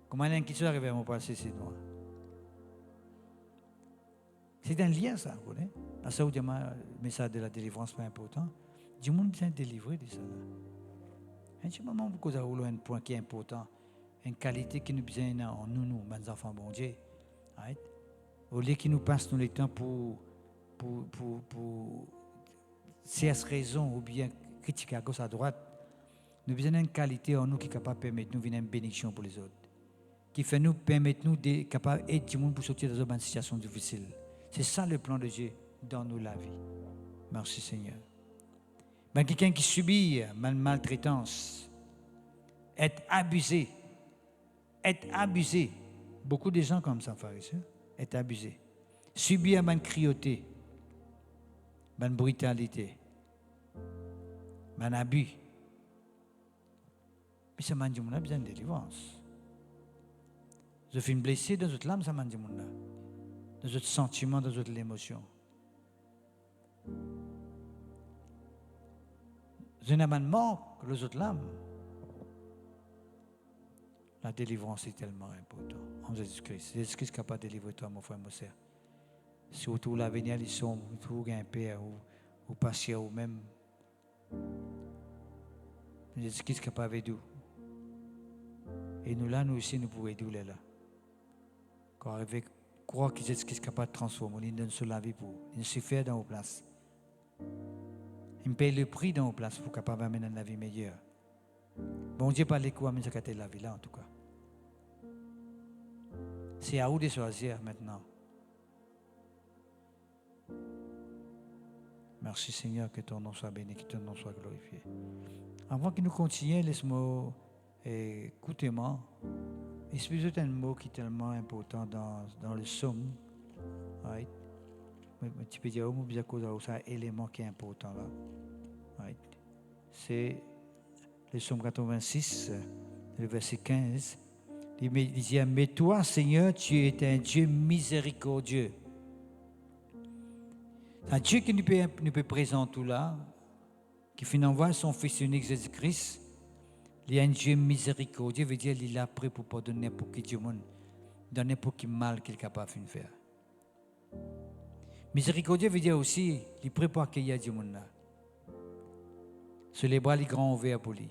Comment est-ce qu'il arrive à moi parle suicide moi? C'est un lien, ça, vous voyez. À ça, vous dites, le message de la délivrance est pas important. Du monde vient délivrer de ça. Et je moment où vous avez un point qui est important, une qualité qui nous besoin en nous, mes enfants, bon Dieu. Right? Au lieu qui nous passe nous le temps pour ces raisons ou bien critiquer à gauche à droite, nous besoin d'une qualité en nous qui est capable de permettre nous une bénédiction pour les autres, qui fait nous permettre nous de capable aider du monde pour sortir de une situation difficile. C'est ça le plan de Dieu dans nous la vie. Merci Seigneur. Ben, quelqu'un qui subit une maltraitance, être abusé. Beaucoup de gens comme ça, frères et sœurs, être abusé. Subir une cruauté, une brutalité, un abus. Puis ça m'a dit, on a besoin de délivrance. Je suis blessé dans notre âme, ça m'a dit, dans notre sentiment, dans notre émotion. Je n'ai pas de mort que les autres l'âme. La délivrance est tellement importante en Jésus-Christ. Jésus-Christ est capable de délivrer toi, mon frère, mon soeur. Surtout l'avenir, ils sont tout un père ou patient ou même. Jésus-Christ est capable de nous. Et nous là, nous aussi, nous pouvons aider là. Quand avec croire que Jésus-Christ est capable de transformer, il donne sur la vie pour. Il se fait dans vos places. Il paye le prix dans vos places pour capable d'amener une vie meilleure. Bon Dieu parle quoi, mais c'est la vie là en tout cas. C'est à vous de choisir maintenant. Merci Seigneur, que ton nom soit béni, que ton nom soit glorifié. Avant que nous continuions, laisse-moi écoutez-moi. Explique un mot qui est tellement important dans le psaume. Right? Tu peux dire, c'est un élément qui est important là. Right? C'est le psaume 86, le verset 15. Il dit, mais toi, Seigneur, tu es un Dieu miséricordieux. Un Dieu qui nous peut présenter tout là, qui fait envoyer son Fils unique Jésus-Christ. Il y a un Dieu miséricordieux, veut dire qu'il est prêt pour pardonner pour qui Dieu monde, dans n'importe quel mal qu'il est capable de faire. Miséricordieux veut dire aussi, il est prêt pour accueillir Dieu monde là. Sur les bras, les grands ouverts pour lui.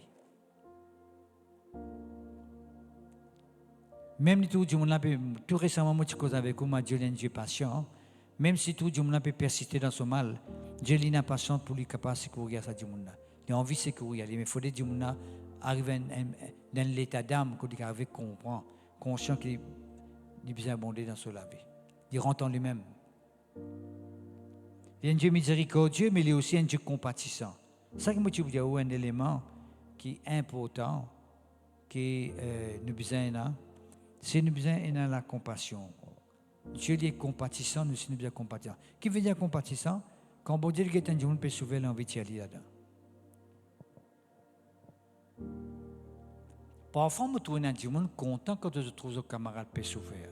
Même si tout le monde peut, tout récemment, moi, je cause avec vous, Dieu est un Dieu patient. Même si tout le monde peut persister dans son mal, Dieu est patient pour lui capable de secourir ça, Dieu monde là. Il a envie de secourir, mais il faut que Dieu monde arrive dans l'état d'âme qu'il arrive à comprendre, conscient qu'il est bien abondé dans sa vie. Il rentre en lui-même. Il est un Dieu miséricordieux, mais il est aussi un Dieu compatissant. C'est ça que moi je veux dire, un élément qui est important, qui nous besoin, c'est nous besoin de la compassion. Dieu est compatissant, nous aussi nous besoin de compatissant. Qui veut dire compatissant? Quand bon Dieu est un Dieu, on peut sauver l'envie de aller là-dedans. Parfois, on trouve un Dieu content quand on trouve un camarade peut souffrir.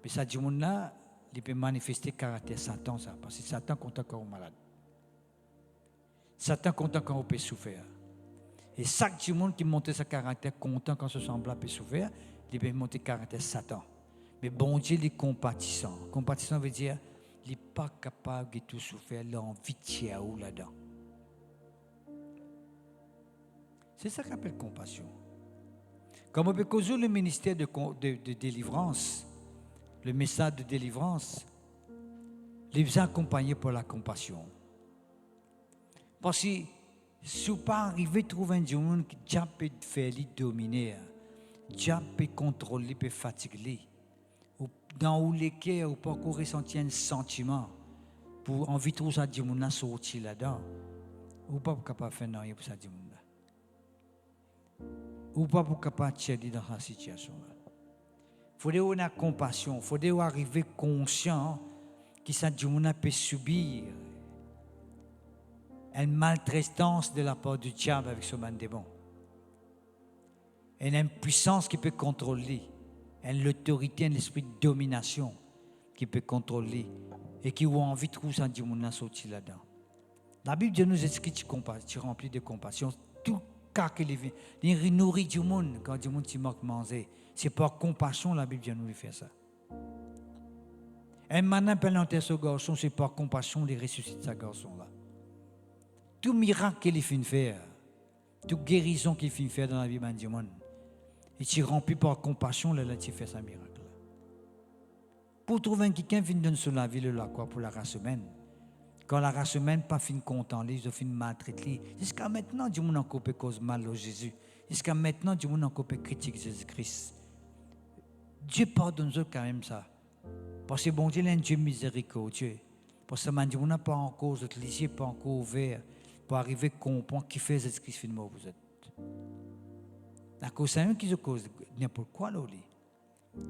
Mais ça, Dieu là, il peut manifester le caractère Satan, ça, parce que Satan content quand on est malade. Satan content quand on peut souffrir. Et chaque Dieu qui monte ce caractère content quand ce semblable peut souffrir, il peut monter le caractère Satan. Mais bon Dieu, il est compatissant. Compatissant veut dire qu'il n'est pas capable de tout souffrir, il a envie de tirer là-dedans. C'est ça qu'on appelle compassion. Comme on peut causer le ministère de délivrance, le message de délivrance, il est accompagné par la compassion. Parce que si vous pas arrivé à trouver un Dieu qui peut faire lui dominer, qui peut contrôler, peut fatiguer, dans où les cœurs, ou pas ressentir un sentiment, pour envie de trouver ça Dieu sortir là-dedans, ou pas capable de faire rien pour ça Dieu là. Ou pas capable de tirer dans cette situation-là. Il faut avoir la compassion, il faut arriver conscient que ça Dieu peut subir une maltraitance de la part du diable avec ce man démon. Une impuissance qui peut contrôler, une autorité, un esprit de domination qui peut contrôler et qui a envie de trouver ça Dieu sortir là-dedans. La Bible nous écrit tu remplis de compassion. Tout cas qu'il vient, il nourrit du monde quand du monde t'y manque manger. C'est par compassion la Bible nous fait ça. Un maintenant pelanter ce garçon, c'est par compassion qu'il ressuscite ce garçon-là. Tout miracle qu'il fait faire, toute guérison qu'il fait faire dans la vie du monde, et tu remplis par compassion, là, tu fais ce miracle. Pour trouver quelqu'un qui vient sur la vie de la croix pour la race humaine, quand la race humaine pas fin content, ils ont fin maltraiter. Jusqu'à maintenant, du monde encore peut cause mal au Jésus. Jusqu'à maintenant, du monde encore peut critiquer Jésus-Christ. Dieu pardonne quand même ça. Parce que bon Dieu est un Dieu miséricordieux. Parce que man, Dieu n'a pas encore, votre lisier pas encore ouvert pour arriver à comprendre qui fait Jésus-Christ finalement vous êtes. D'accord, c'est un qui se cause n'importe quoi là.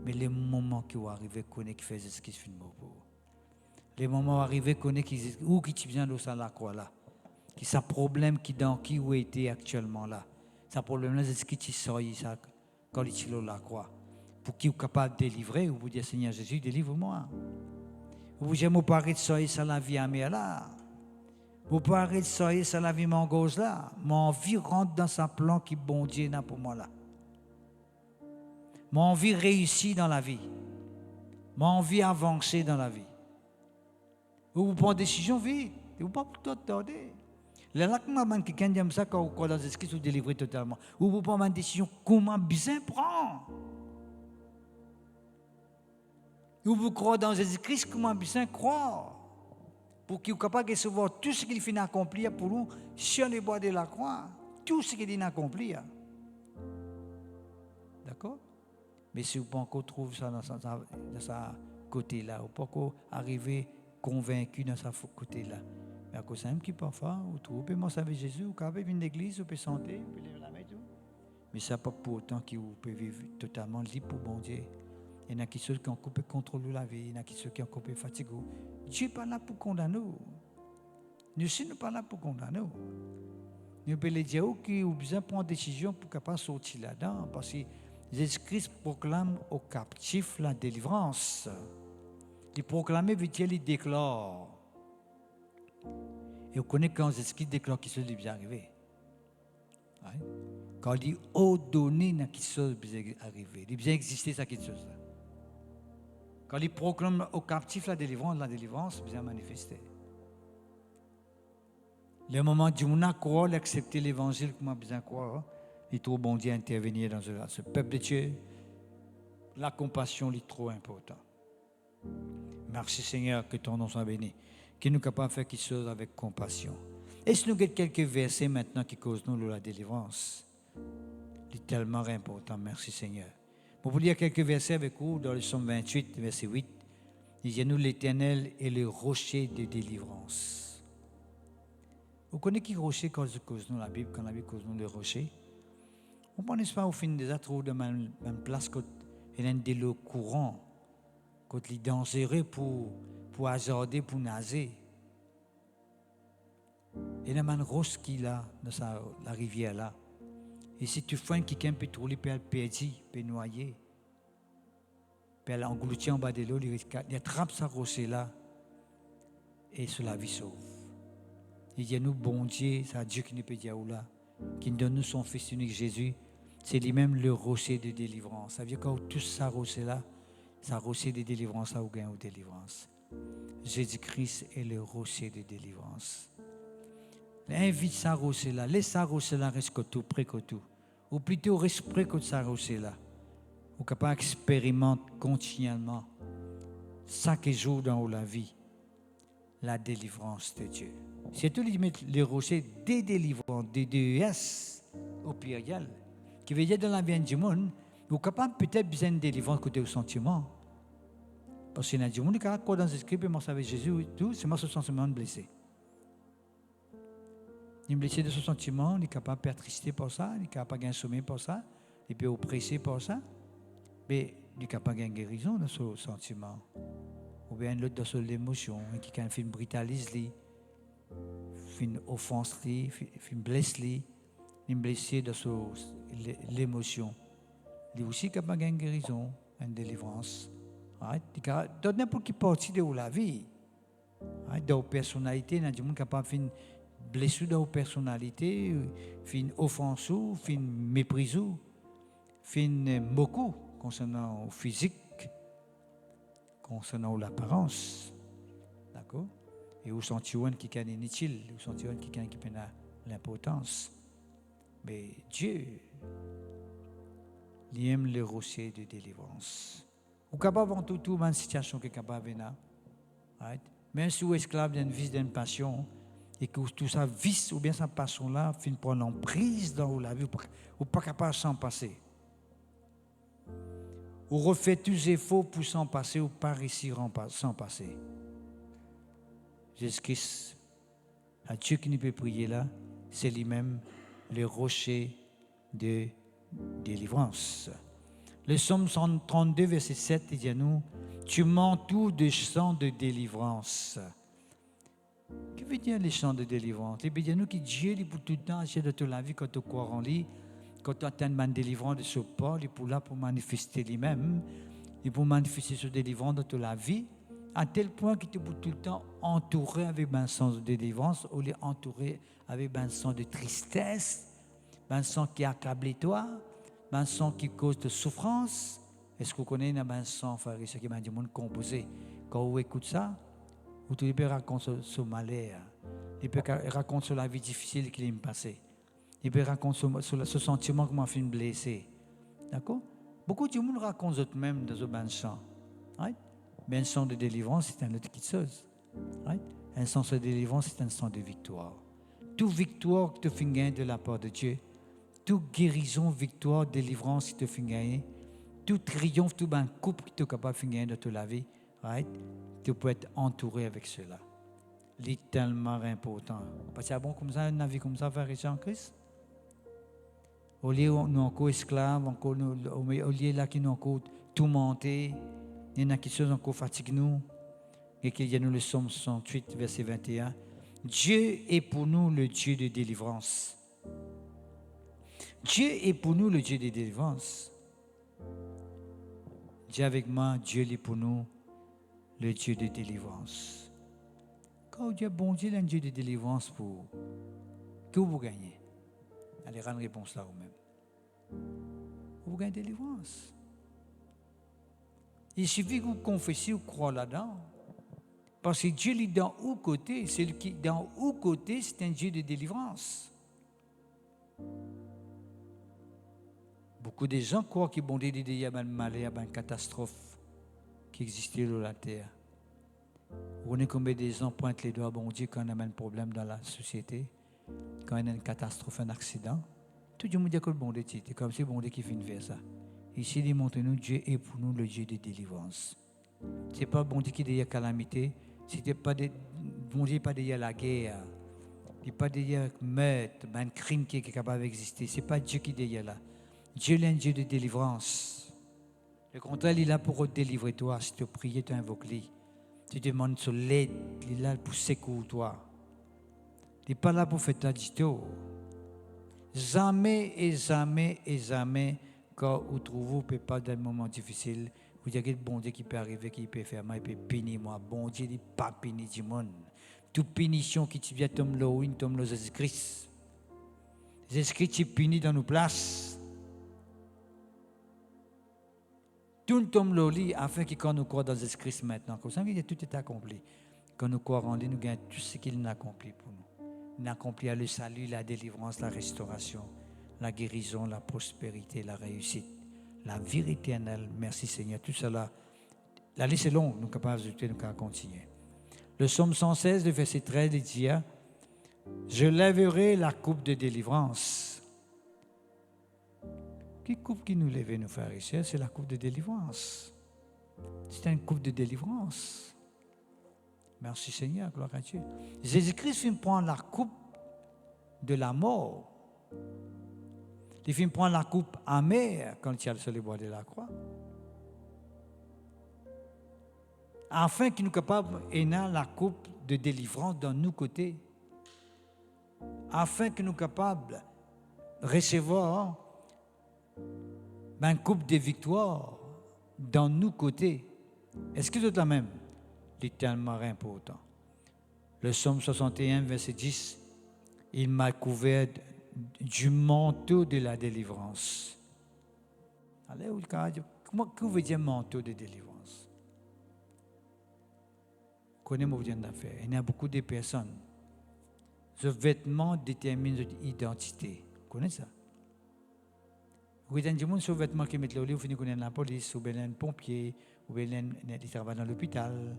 Mais les moments qui vont arriver à connaître qui fait Jésus-Christ finalement pour vous. Les moments arrivés connaître où qui vient de ça la croix là. Qui ça problème qui dans qui où était actuellement là. Ça problème là c'est ce qui sort ça quand il est la croix. Pour qui est capable de délivrer, ou vous dire Seigneur Jésus, délivre-moi. Vous j'aime pas arrêter de sortir ça la vie à moi là. Vous pas arrêter de sortir ça la vie mon gauche là. Mon vie rentre dans sa plan qui bon Dieu n'a pour moi là. Mon vie réussit dans la vie. Mon vie avancer dans la vie. Vous prenez une décision vite. Vous ne pouvez pas tout tarder. Là, quand quelqu'un dit ça, quand vous croyez dans Jésus-Christ, vous délivrez totalement. Vous prenez une décision comment bien prendre. Vous croyez dans Jésus-Christ, comment bien croire. Pour qu'il soit capable de recevoir tout ce qu'il finit d'accomplir pour nous sur les bois de la croix. Tout ce qu'il a accompli. D'accord? Mais si vous ne pouvez pas encore trouver ça dans sa côté-là, vous ne pouvez pas encore arriver convaincu dans sa côté-là. Mais à cause de ça, qui parfois, ou tout, peut m'en avec Jésus, ou quand venir l'église, ou peut santé, ou peut lever la main et tout. Mais ça pas pour autant qu'il peut vivre totalement libre pour bon Dieu. Il y en a qui sont qui ont coupé contrôle de la vie, il y en a qui sont qui ont coupé fatigué. Dieu n'est pas là pour condamner. Nous ne sommes pas là pour condamner. Nous pouvons dire qui ont besoin de prendre des décisions pour capable sortir là-dedans. Parce que Jésus-Christ proclame aux captifs la délivrance. Il proclame, veut dire, il déclare. Et on connaît quand Jésus-Christ déclare qu'il est bien arrivé. Ouais. Quand il dit ordonner dans quelque chose bien arrivé, il bien exister ça quelque chose là. Quand il proclame aux captifs la délivrance bien manifester. Le moment où on a croire, accepter l'évangile comme on a besoin de croire, il trouve bon Dieu intervenir dans ce peuple de Dieu. La compassion est trop importante. Merci Seigneur, que ton nom soit béni. Qu'il nous capable de faire quelque chose avec compassion. Et si nous avons quelques versets maintenant qui causent nous la délivrance, c'est tellement important. Merci Seigneur. Pour vous lire quelques versets avec vous, dans le psaume 28, verset 8, il dit nous l'Éternel est le rocher de délivrance. Vous connaissez qui rocher quand cause nous la Bible, quand la Bible cause nous le rocher? On ne pense pas au fin des autres de même place quand il y a de l'eau courant, quand il est dangereux pour hasarder, pour nager. Il y a une roche qui est là, dans la rivière là. Et si tu fais quelqu'un peut trouver, peut perdre, peut noyer, peut engloutir en bas de l'eau, il attrape sa roche là et sur la vie sauve. Il dit à nous, bon Dieu, c'est Dieu qui nous peut dire là, qui nous donne nous son Fils unique Jésus, c'est lui-même le rocher de délivrance. Ça veut dire que tout ça rocher là, ça rocher de délivrance, ça ou gain ou délivrance. Jésus-Christ est le rocher de délivrance. Invite sa rocher là, laisse sa rocher là reste tout près que tout. Ou plutôt reste près que sa rocher là. Ou capable expérimente continuellement chaque jour dans la vie la délivrance de Dieu. C'est tout le rocher des délivrances, des DES au pluriel, qui veut dire dans la vie du monde, vous capable peut-être besoin de délivrance côté au sentiment. Parce qu'il y a du monde qui a dans ce script, moi avec Jésus et tout, c'est moi ce sentiment blessé. Il est blessé de ce sentiment, il est capable de tristesse pour ça, il est capable de sommeil pour ça, il peut oppresser pour ça, mais il est capable de guérison dans ce sentiment. Ou bien l'autre dans son émotion, qui a fait une brutalise, fait une offense, fait une blesse, il est blessé dans l'émotion. Il est aussi capable de guérison, une délivrance. Dans n'importe quelle partie de la vie, dans la personnalité, il y a des gens capables de faire une blessure dans la personnalité, faire une offense, faire une méprise, faire une moquerie concernant le physique, concernant l'apparence. D'accord? Et au sentiment qui est inutile, au sentiment qui a l'importance. Mais Dieu, il aime le rocher de délivrance. Ou capable en toute une situation qui est capable de venir. Même si vous êtes esclave d'une vie, d'une passion, et que tout ça vice ou bien sa passion-là finit par l'emprise dans la vie, ou pas capable de s'en passer. Ou refait tous les efforts pour s'en passer, ou pas réussir s'en passer. Jésus-Christ, à Dieu qui nous peut prier là, c'est lui-même le rocher de délivrance. Le psaume 132, verset 7, il dit à nous, tu m'entoures de chants de délivrance. Que veut dire les chants de délivrance? Il veut dire nous que Dieu, il pour tout le temps, agir de toute la vie, quand tu crois en lui, quand tu atteins une délivrance de ce pas, il est pour là pour manifester lui-même, il pour manifester ce délivrance de toute la vie, à tel point qu'il est pour tout le temps entouré avec un sens de délivrance, ou il est entouré avec un sens de tristesse, un sens qui accable toi, un sens qui cause de souffrance. Est-ce que vous connaissez un sens, frère, ce qui m'a dit, monde composé? Quand vous écoutez ça, vous pouvez raconter ce malheur, il peut raconter sur la vie difficile qu'il est passé, il peut raconter sur ce sentiment que m'a fait blessé. D'accord? Beaucoup de monde racontent eux-mêmes dans ce chant. Right? Mais un chant de délivrance, c'est un autre chose. Right? Un chant de délivrance, c'est un chant de victoire. Toute victoire que tu fais gagner de la part de Dieu, toute guérison, victoire, délivrance que tu fais gagner, tout triomphe, tout un couple que tu es capable de faire gagner de toute la vie, right? Tu peux être entouré avec cela. C'est tellement important. Parce que c'est bon comme ça, une vie comme ça, frère et en Christ. Au lieu où nous encore esclaves, au lieu là qui nous encore tout monté, il y en a qui sont encore fatigués nous. Et qu'il y a nous le Psaume 68, verset 21. Dieu est pour nous le Dieu de délivrance. Dieu est pour nous le Dieu de délivrance. Dis avec moi, Dieu est pour nous le Dieu de délivrance. Quand Dieu bon Dieu est un Dieu de délivrance pour vous, que vous gagnez? Allez, rendre réponse là vous-même. Vous gagnez délivrance. Il suffit que vous confessiez ou croyez là-dedans. Parce que Dieu est dans où côté, celui qui dans où côté, c'est un Dieu de délivrance. Beaucoup de gens croient qu'il y a un malheur, il y a une catastrophe qui existait sur la terre. Vous connaissez combien de gens pointent les doigts, bon Dieu, quand on a un problème dans la société, quand il y a une catastrophe, un accident, tout le monde dit que le bon Dieu, c'est comme si le bon Dieu qui finit faire ça. Ici, il montre nous, Dieu est pour nous le Dieu de délivrance. Ce n'est pas bon Dieu qui est derrière la calamité, c'était pas bon Dieu n'est pas derrière la guerre, il n'est pas derrière le meurtre, un crime qui est capable d'exister. Ce n'est pas Dieu qui est derrière là. Dieu est un Dieu de délivrance. Le contraire, il est là pour te délivrer toi. Si tu pries, tu invoques lui. Tu demandes sur l'aide, il est là pour secourir toi. Il n'est pas là pour faire ta dito. Jamais et jamais et jamais, quand vous trouvez, vous ne pouvez pas dans un moment difficile, vous dites que le bon Dieu qui peut arriver, qui peut faire mal, il peut punir moi. Bon Dieu n'est pas punir du monde. Toute punition qui vient tombe là, tombe là, Jésus-Christ. Jésus-Christ qui punit dans nos places. Tout tombe là, afin que quand nous croyons dans Jésus-Christ maintenant, comme ça, tout est accompli. Quand nous croyons en lui, nous gagnons tout ce qu'il a accompli pour nous. Il a accompli le salut, la délivrance, la restauration, la guérison, la prospérité, la réussite, la vie éternelle. Merci Seigneur. Tout cela, la liste est longue, nous sommes capables d'ajouter, nous sommes capables de continuer. Le psaume 116, le verset 13, il dit, je lèverai la coupe de délivrance. Quelle coupe qui nous lève, nos frères et sœurs? C'est la coupe de délivrance. C'est une coupe de délivrance. Merci Seigneur, gloire à Dieu. Jésus-Christ vient prendre la coupe de la mort. Il vient prendre la coupe amère quand il a sur les bois de la croix. Afin qu'il nous capable d'aimer la coupe de délivrance dans nos côtés. Afin qu'il nous capable de recevoir une coupe de victoire dans nos côtés. Est-ce que c'est la même? C'est tellement important. Le psaume 61, verset 10, il m'a couvert du manteau de la délivrance. Allez, comment que veut dire manteau de délivrance? Connaissez-moi bien d'affaires. Il y a beaucoup de personnes. Ce vêtement détermine notre identité. Vous connaissez ça? Vous avez des gens sur vêtements qui mettent le lit, vous finissez connaître la police, ou bien un pompier, ou bien un travaille dans l'hôpital,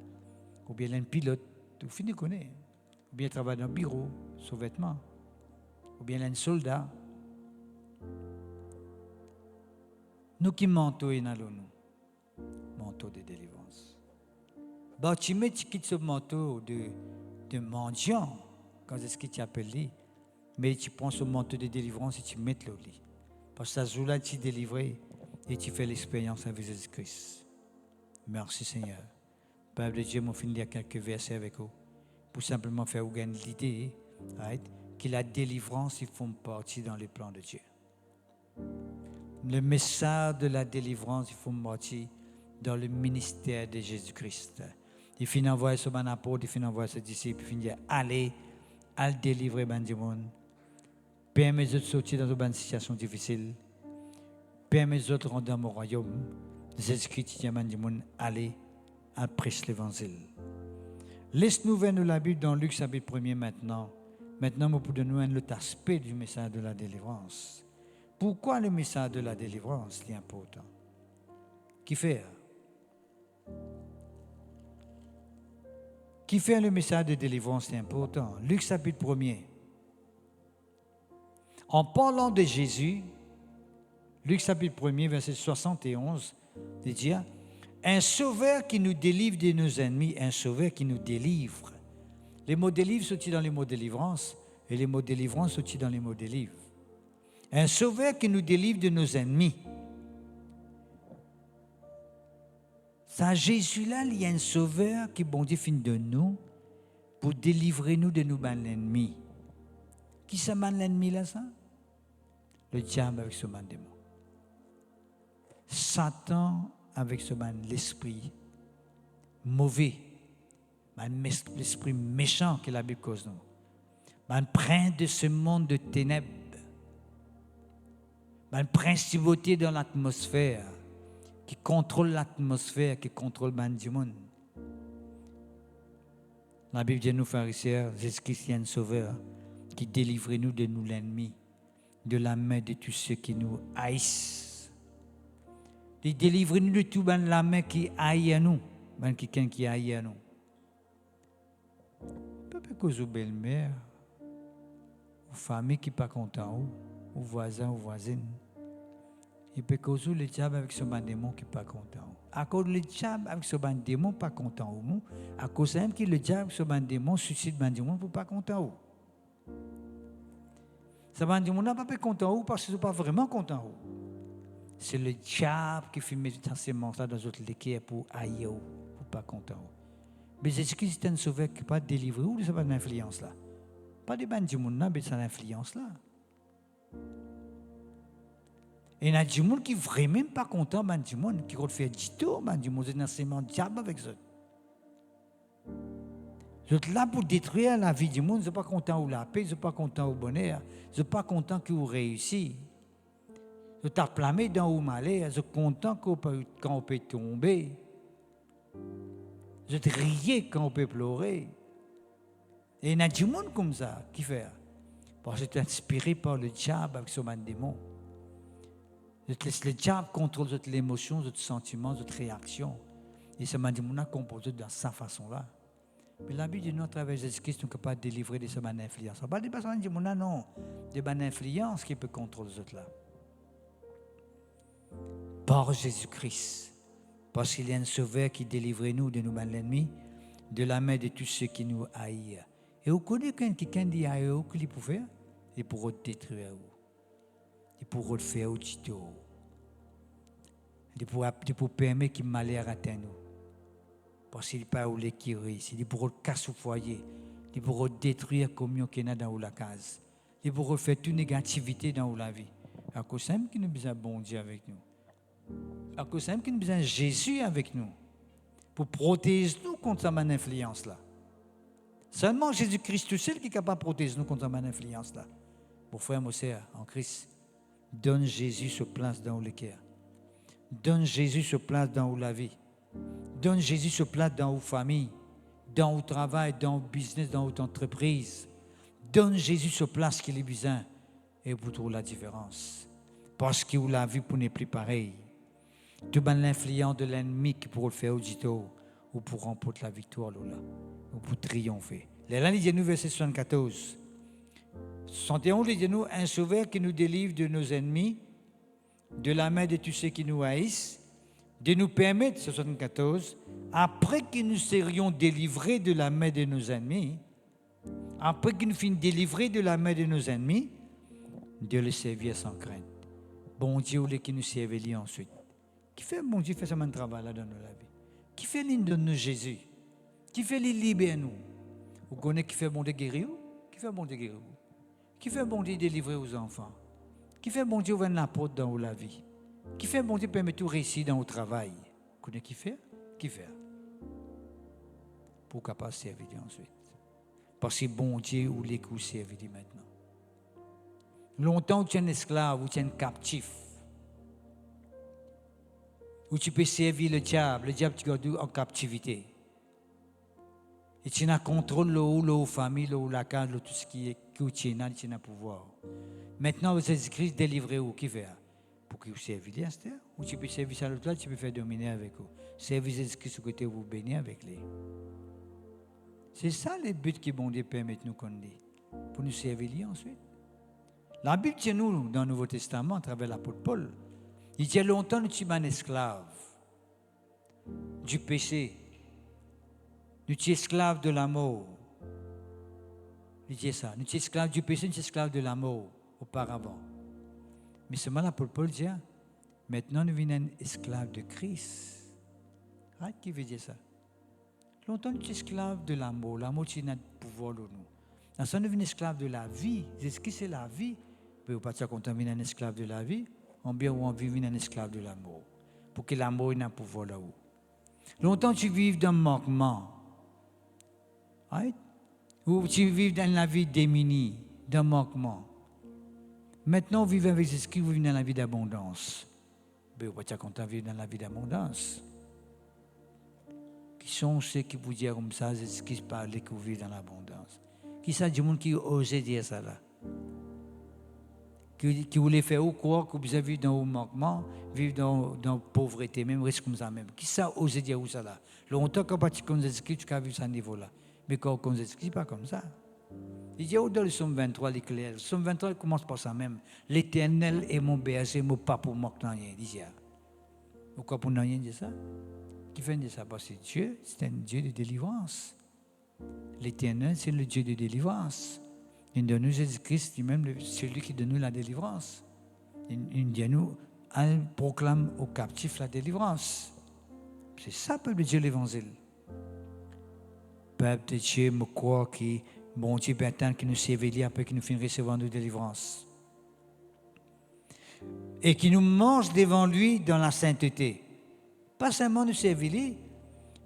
ou bien un pilote, vous finissez connaître. Ou bien travaille dans le bureau, sur vêtements, ou bien un soldat. Nous qui manteau et nous, manteau de délivrance. Bah tu mets ce manteau de mendiant, quand est-ce que tu appelles lui, mais tu prends ce manteau de délivrance et tu mets le lit. Parce que ça joue-là, tu es délivré et tu fais l'expérience avec Jésus-Christ. Merci Seigneur. Père de Dieu, mon fils, il y a quelques versets avec vous pour simplement faire vous gagner l'idée que la délivrance, ils font partie dans les plans de Dieu. Le message de la délivrance, ils font partie dans le ministère de Jésus-Christ. Il finit envoyer son apôtre, il finit envoyer ses disciples, il finit allez délivrer du monde. Permets de sortir dans une situation difficile. Permets de rentrer dans mon royaume. Jésus-Christ dit à du monde, allez, prêcher l'évangile. Laisse-nous voir la Bible dans Luc chapitre 1er maintenant. Maintenant, nous pouvons nous donner l'aspect du message de la délivrance. Pourquoi le message de la délivrance est important? Qui fait? Qui fait le message de délivrance est important? Luc chapitre 1er. En parlant de Jésus, Luc chapitre 1er, verset 71, il dit, un sauveur qui nous délivre de nos ennemis, un sauveur qui nous délivre. Les mots des livres sont dans les mots de délivrance et les mots de délivrance sont dans les mots des livres. Un sauveur qui nous délivre de nos ennemis. Ça, Jésus-là, il y a un sauveur qui, bon Dieu, finit de nous pour délivrer nous de nos ennemis. Qui c'est l'ennemi là, ça? Le diable avec ce démon. Satan avec ce l'esprit mauvais, l'esprit méchant que la Bible cause nous. Le prince de ce monde de ténèbres, la principauté dans l'atmosphère, qui contrôle l'atmosphère, qui contrôle le monde. La Bible dit nous, frères et sœurs, Jésus-Christ est un sauveur qui délivre nous de nous l'ennemi, de la main de tous ceux qui nous haïssent. Il délivre nous de tout la main qui haït à nous, quelqu'un qui haït à nous. Peut-être que vous belle-mère, ou famille qui n'est pas content, ou voisin, ou voisine. Il peut causer le diable avec ce démon qui n'est pas content. À cause le diable avec ce démon pas content, à cause même que le diable avec ce démon suscite le démon pour pas content. Ce démon n'a pas content parce qu'il n'est pas vraiment content. C'est le diable qui fait mettre ces mensonges dans notre équipe pour haïr, pour pas content. Mais Jésus-Christ est un sauveur qui n'est pas délivré de cette influence-là. Pas de démon, mais de cette influence-là. Et il y a des gens qui ne sont vraiment pas contents, qui ont fait du tout, c'est un sément diable avec eux. Ils sont là pour détruire la vie du monde, ils ne sont pas contents de la paix, ils ne sont pas contents du bonheur, ils ne sont pas contents qu'ils réussissent. Ils sont acclamés dans le malheur, ils sont contents quand on peut tomber. Ils sont riés quand on peut pleurer. Et il y a des gens comme ça qui font. Parce que c'est inspiré par le diable avec son démon. Le diable contrôle notre émotion, notre sentiment, notre réaction. Et ce démon a composé de sa façon-là. Mais la Bible dit nous, à travers Jésus-Christ, nous sommes capables de délivrer de cette influence. Pas des personnes qui disent non, des bonnes influences qui peuvent contrôler les autres là. Par Jésus-Christ. Parce qu'il y a un sauveur qui délivre nous de nos ennemis, de la main de tous ceux qui nous haïssent. Et vous connaissez quelqu'un qui haït, qu'il peut faire? Il pourra détruire vous. Il pourra faire au tito. Il pourra permettre qu'il malheur atteigne nous. Parce qu'il n'est pas où les qui réussissent. Il pourra casser au foyer. Il pourra détruire comme il y a dans la case. Il pourra faire toute négativité dans la vie. À cause même qu'il nous a besoin de bon Dieu avec nous. À cause même qu'il nous a besoin de Jésus avec nous. Pour protéger nous contre cette influence-là. Seulement Jésus-Christ tout seul qui est capable de protéger nous contre cette influence-là. Mon frère, mon sœur, en Christ, donne Jésus sa place dans le cœur. Donne Jésus sa place dans la vie. Donne Jésus sa place dans la famille, dans le travail, dans le business, dans l'entreprise. Donne Jésus sa place qu'il a besoin et vous trouver la différence. Parce que vous la vie pour n'est plus pareil. Tout l'influence de l'ennemi qui pourrait le faire au dito ou pour remporter la victoire là, ou pour triompher. Là, il dit nous verset 74. 71, il dit nous un sauveur qui nous délivre de nos ennemis, de la main de tous ceux qui nous haïssent, de nous permettre, 74, après que nous serions délivrés de la main de nos ennemis, après que nous finissons délivrés de la main de nos ennemis, de le servir sans crainte. Bon Dieu, ou qui nous servent ensuite. Qui fait, bon Dieu, fait ce même travail là dans nos vie. Qui fait l'île de nous Jésus? Qui fait l'île libérer nous? Vous connaissez qui fait bon Dieu guérir? Qui fait bon Dieu guérir? Qui fait bon Dieu délivrer aux enfants? Qui fait bon Dieu ouvrir la porte dans la vie? Qui fait bon Dieu permettre tout réussir dans le travail? Vous connaissez qui fait? Qui fait? Pour capable servir ensuite. Parce que bon Dieu ou les coups servir maintenant. Longtemps tu es un esclave ou tu es un captif. Ou tu peux servir le diable tu garde en captivité. Et tu as contrôle la famille, la case, tout ce qui est que tu as pouvoir. Maintenant, Jésus-Christ délivre où qui fait? Pour que vous serviez Esther. Ou tu peux servir à l'autre, tu peux faire dominer avec eux. Servir Jésus-Christ au côté vous bénir avec lui. C'est ça le but qui bon Dieu permet nous qu'on dit. Pour nous servir lui ensuite. La Bible dit nous, dans le Nouveau Testament, à travers l'apôtre Paul, il y a longtemps nous sommes un esclave du péché. Nous sommes esclaves de la mort. Il dit ça. Nous sommes esclaves du péché, nous sommes esclaves de l'amour auparavant. Mais seulement l'apôtre Paul dit, maintenant nous venons esclaves de Christ. Qui veut dire ça? Longtemps nous sommes esclaves de l'amour. L'amour, c'est notre pouvoir de nous. Ensuite, nous venons esclaves de la vie. Est-ce que c'est la vie? Mais vous ne pouvez pas quand on vient un esclave de la vie, on bien ou on vit un esclave de l'amour. Pour que l'amour ait un pouvoir là-haut. Longtemps tu vis dans le manquement. Right? Ou tu vis dans la vie démunie, dans le manquement. Maintenant, vous vivez avec Jésus-Christ, vous vivez dans la vie d'abondance. Mais vous ne pouvez pas quand on vit dans la vie d'abondance. Qui sont ceux qui vous disent comme ça, Jésus-Christ parlait que vous vivez dans l'abondance? Qui sont des gens qui osent dire ça là? Qui voulait faire ou croire que vous avez dans le manquement, vivre dans la pauvreté, même risque comme ça même. Qui ça ose dire où ça là? Longtemps qu'on partit comme Jésus-Christ, tu as vu ça niveau là. Mais quand on Jésus-Christ, pas comme ça. Il dit dans le Somme 23, l'éclair. Le Somme 23 il commence par ça même. L'Éternel est mon berger, mon pas pour manquer rien. Il dit pourquoi pour rien dire ça? Qui fait dire ça? Parce que Dieu, c'est un Dieu de délivrance. L'Éternel, c'est le Dieu de délivrance. Il donne nous Jésus-Christ, lui-même, celui qui donne nous la délivrance. Il dit à nous, elle proclame aux captifs la délivrance. C'est ça, peuple de Dieu, l'Évangile. Peuple de Dieu, me croit que bon Dieu peut attendre qu'il nous s'éveille après qu'il nous finisse recevoir nos délivrances. Et qu'il nous mange devant lui dans la sainteté. Pas seulement nous s'éveiller,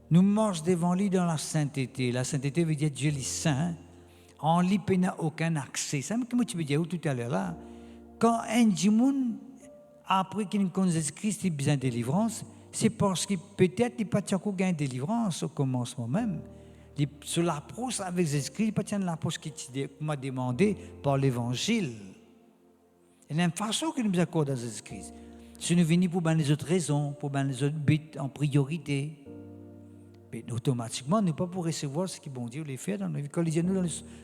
nous mange devant lui dans la sainteté. La sainteté veut dire Dieu est saint. En lui, il n'a aucun accès. C'est comme tu veux dire tout à l'heure là. Quand un djimoun, après qu'il connaît Jésus-Christ, il a besoin de délivrance, c'est parce que peut-être il n'a pas gagné de délivrance au commencement même. Sur l'approche avec Jésus-Christ, il n'a pas tenu l'approche qui m'a demandé par l'Évangile. Il y a une façon qu'il nous accorde à Jésus-Christ. Si nous venons pour les autres raisons, pour les autres buts en priorité, mais automatiquement, nous ne pouvons pas recevoir ce que bon Dieu les fait dans nos vies. Quand il dit nous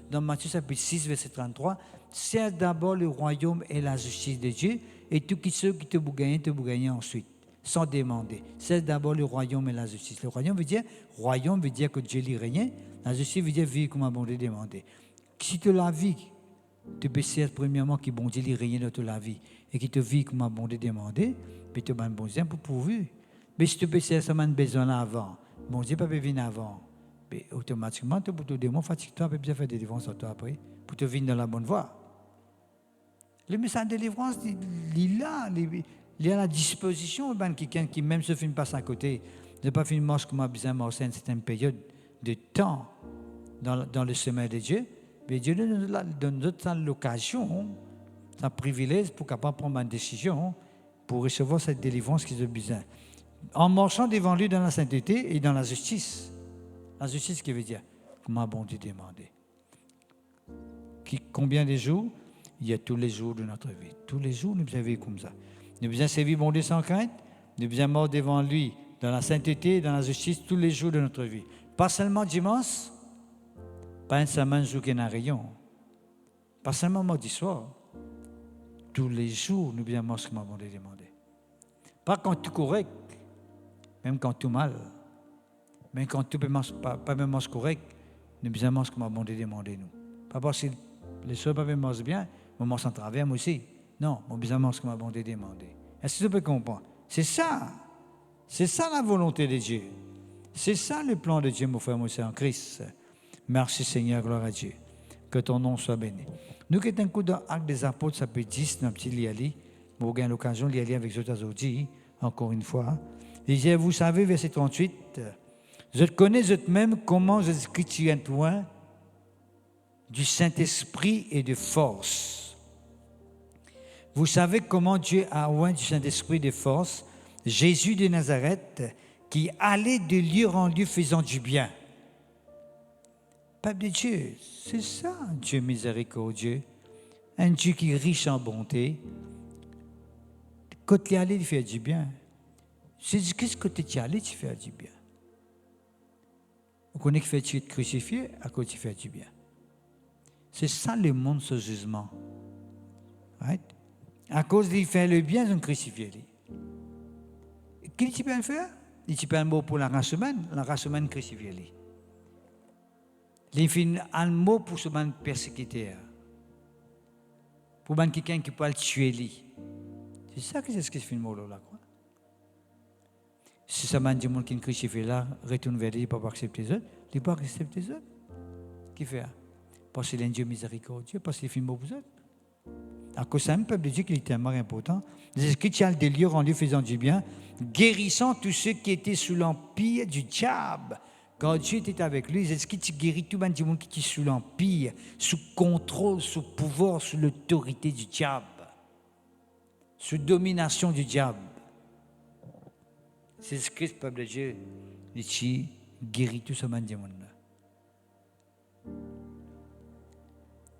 dans Matthieu chapitre 6, verset 33, c'est d'abord le royaume et la justice de Dieu, et tout ceux qui te gagnent ensuite, sans demander. C'est d'abord le royaume et la justice. Le royaume veut dire que Dieu n'y rien. La justice veut dire vivre comme bon Dieu demandé. Si tu la vie, tu peux savoir premièrement que bon Dieu n'y rien dans toute la vie, et que tu vis comme bon Dieu demandé, puis tu as un bon Dieu pour pourvu. Mais si tu peux savoir seulement besoin là avant, bon Dieu ne peut pas venir avant. Mais automatiquement, tu peux te démon fatigue-toi, tu peux bien faire des délivrances sur toi après, pour te venir dans la bonne voie. Le message de délivrance, il est à la disposition de quelqu'un qui même se filme passe à côté. Ne pas faire une marche comme a besoin de marcher une certaine période de temps dans le chemin de Dieu. Mais Dieu nous donne l'occasion, un privilège pour capable prendre une décision pour recevoir cette délivrance qu'ils ont besoin. En marchant devant lui dans la sainteté et dans la justice. La justice qui veut dire, comment bon Dieu demandé. Combien de jours? Il y a tous les jours de notre vie. Tous les jours, nous devons vivre comme ça. Nous devons servir bon Dieu sans crainte. Nous devons mort devant lui dans la sainteté et dans la justice tous les jours de notre vie. Pas seulement dimanche, pas seulement un jour qui n'a rien. Pas seulement mardi soir. Tous les jours, nous devons manger comme bon Dieu demandé. Pas quand tout correct. Même quand tout mal, même quand tout pas même mange correct, nous besoin manger comme bon Dieu demandé nous. Pas parce que les soeurs pas même mangent bien, mais mange en travers moi aussi. Non, on besoin manger comme bon Dieu demandé. Est-ce que tu peux comprendre? C'est ça la volonté de Dieu. C'est ça le plan de Dieu, mon frère, mon soeur en Christ. Merci Seigneur, gloire à Dieu. Que ton nom soit béni. Nous qui sommes un coup dans l'Acte des Apôtres, ça peut 10, dans petit liali, vous avez l'occasion de lier avec les autres encore une fois. Il dit, vous savez, verset 38, je connais même comment Jésus-Christ est loin du Saint-Esprit et de force. Vous savez comment Dieu a loin du Saint-Esprit et de force Jésus de Nazareth qui allait de lieu en lieu faisant du bien. Peuple de Dieu, c'est ça, Dieu miséricordieux, un Dieu qui est riche en bonté. Quand tu es allé, il fait du bien. Jésus-Christ, quand tu es allé, tu fais du bien. On connaît qu'il fait tu es crucifié, à quoi tu fais du bien. C'est ça le monde, ce jugement. Right? À cause qu'il fait le bien, ils ont crucifié. Qui tu peux le faire? Il tu peux un mot pour la race humaine crucifié. Il fait un mot pour ce man persécuteur. Pour man quelqu'un qui peut le tuer lui. C'est ça que c'est ce qu'il fait le mot là. Si ça man dit monde qui ne crucifie là, retourne vers lui, il ne peut pas accepter les autres. Il ne peut pas accepter les autres. Qui fait? Parce qu'il est un Dieu miséricordieux, parce qu'il fait le mot pour les autres. À cause d'un peuple de Dieu qui est tellement important. Les Écritures ont le délire en lui faisant du bien, guérissant tous ceux qui étaient sous l'empire du diable. Quand Dieu était avec lui, est-ce qu'il guérit tout le monde qui est sous l'empire, sous contrôle, sous pouvoir, sous l'autorité du diable, sous domination du diable. C'est ce que le peuple de Dieu il guérit tout ce monde.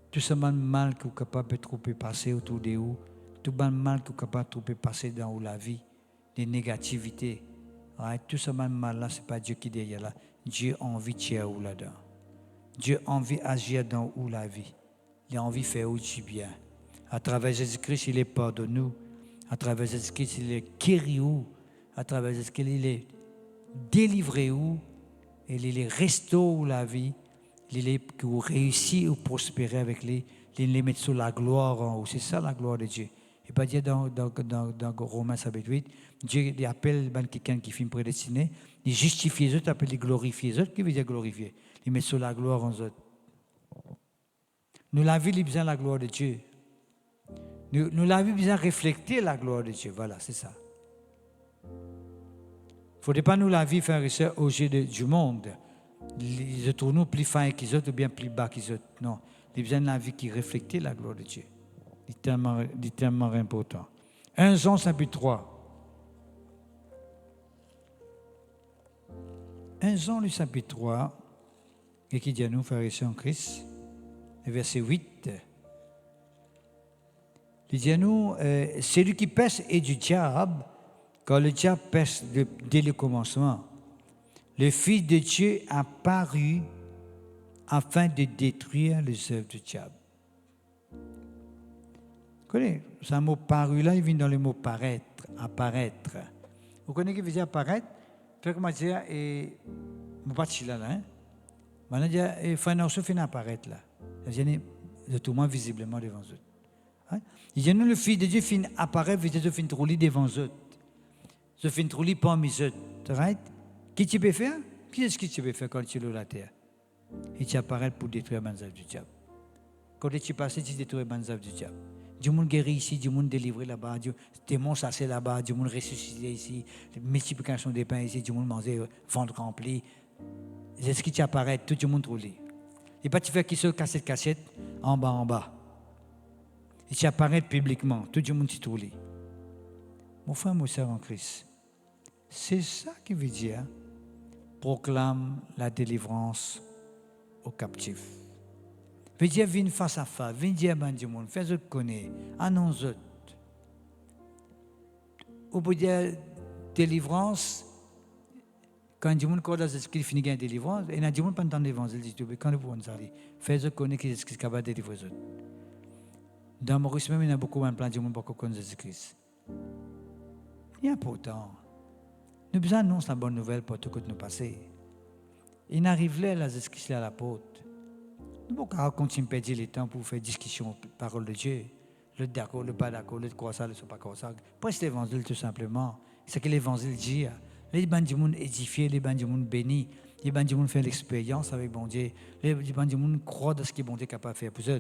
Tout ce mal que vous êtes capable de trouver passer autour de vous, tout le mal que vous êtes capable de trouver passer dans la vie, des négativités. Ouais, tout ce mal-là, ce n'est pas Dieu qui est derrière là. Dieu a envie de tirer où là-dedans. Dieu a envie d'agir dans où la vie. Il a envie de faire du bien. À travers Jésus-Christ, il est pardonné nous. À travers Jésus-Christ, il est guéri où. À travers Jésus-Christ, il est délivré où. Et il est restauré la vie. Il est pour réussir ou prospérer avec lui. Il les met sur la gloire en haut. C'est ça la gloire de Dieu. Et pas dire dans Romains 8, Dieu appelle quelqu'un qui finit prédestiné, il justifie les autres, appelle les glorifier les autres. Qui veut dire glorifier? Il met sur la gloire en eux. Nous la vie, il a besoin de la gloire de Dieu. Nous la vie, besoin de refléter la gloire de Dieu. Voilà, c'est ça. Il ne faudrait pas nous la vie faire recherche au jeu du monde. Les autres nous plus fins qu'ils autres ou bien plus bas qu'ils autres. Non, il a besoin de la vie qui reflète la gloire de Dieu. C'est tellement important. 1 Jean chapitre 3. 1 Jean le chapitre 3, et qui dit à nous, frères et sœurs en Christ, verset 8. Il dit à nous, celui qui pêche est du diable, car le diable pêche dès le commencement. Le Fils de Dieu a paru afin de détruire les œuvres du diable. Vous connaissez, c'est un mot paru là, il vient dans le mot paraître, apparaître. Vous connaissez ce qui veut dire apparaître? Fait comment dire, et je ne pas là, hein? Maintenant, il faut un fait apparaître là. C'est-à-dire, de tout le monde visiblement devant eux. Hein? Il dit, nous, le Fils de Dieu, fin apparaît, il fin trouler devant eux. Il fin trouler parmi eux. Right? Qui tu peux faire? Qui est-ce que tu peux faire quand tu es sur la terre? Il apparaît pour détruire les œuvres du diable. Quand tu passes, tu détruis les œuvres du diable. Du monde guéri ici, du monde délivré là-bas, du démon chassé là-bas, du monde ressuscité ici, multiplication des pains ici, du monde mangé, ventre rempli. C'est ce qui apparaît, tout le monde roulé. Et pas tu fais qui se cassette en bas. Il apparaît publiquement, tout le monde s'y roulé. Mon frère, mon soeur en Christ, c'est ça qui veut dire proclame la délivrance aux captifs. Veut dire viens face à face, viens dire à du monde, fais-le connaître, annonce-le. Au bout de délivrance, quand du monde croit dans ce qu'il finit de délivrance, et il du monde pendant l'évangile, il dit quand vous pouvez aller, fais-le connaître qui est capable de délivrer. Dans Maurice même, il y a beaucoup de plans du monde pour connaître Jésus-Christ. Il y a pourtant. Nous besoin d'annoncer la bonne nouvelle pour tout ce que nous passons. Il n'arrive là, la Jésus-Christ à la porte. Nous ne pouvons pas continuer à perdre le temps pour faire discussion, parole de Dieu. Le d'accord, le pas d'accord, le croire ça, le pas croire ça. Presque l'évangile tout simplement. C'est ce que l'évangile dit. Les bandes du monde édifiés, les bandes du monde bénis, les bandes du monde font l'expérience avec bon Dieu, les bandes du monde croient dans ce que bon Dieu est capable de faire pour eux.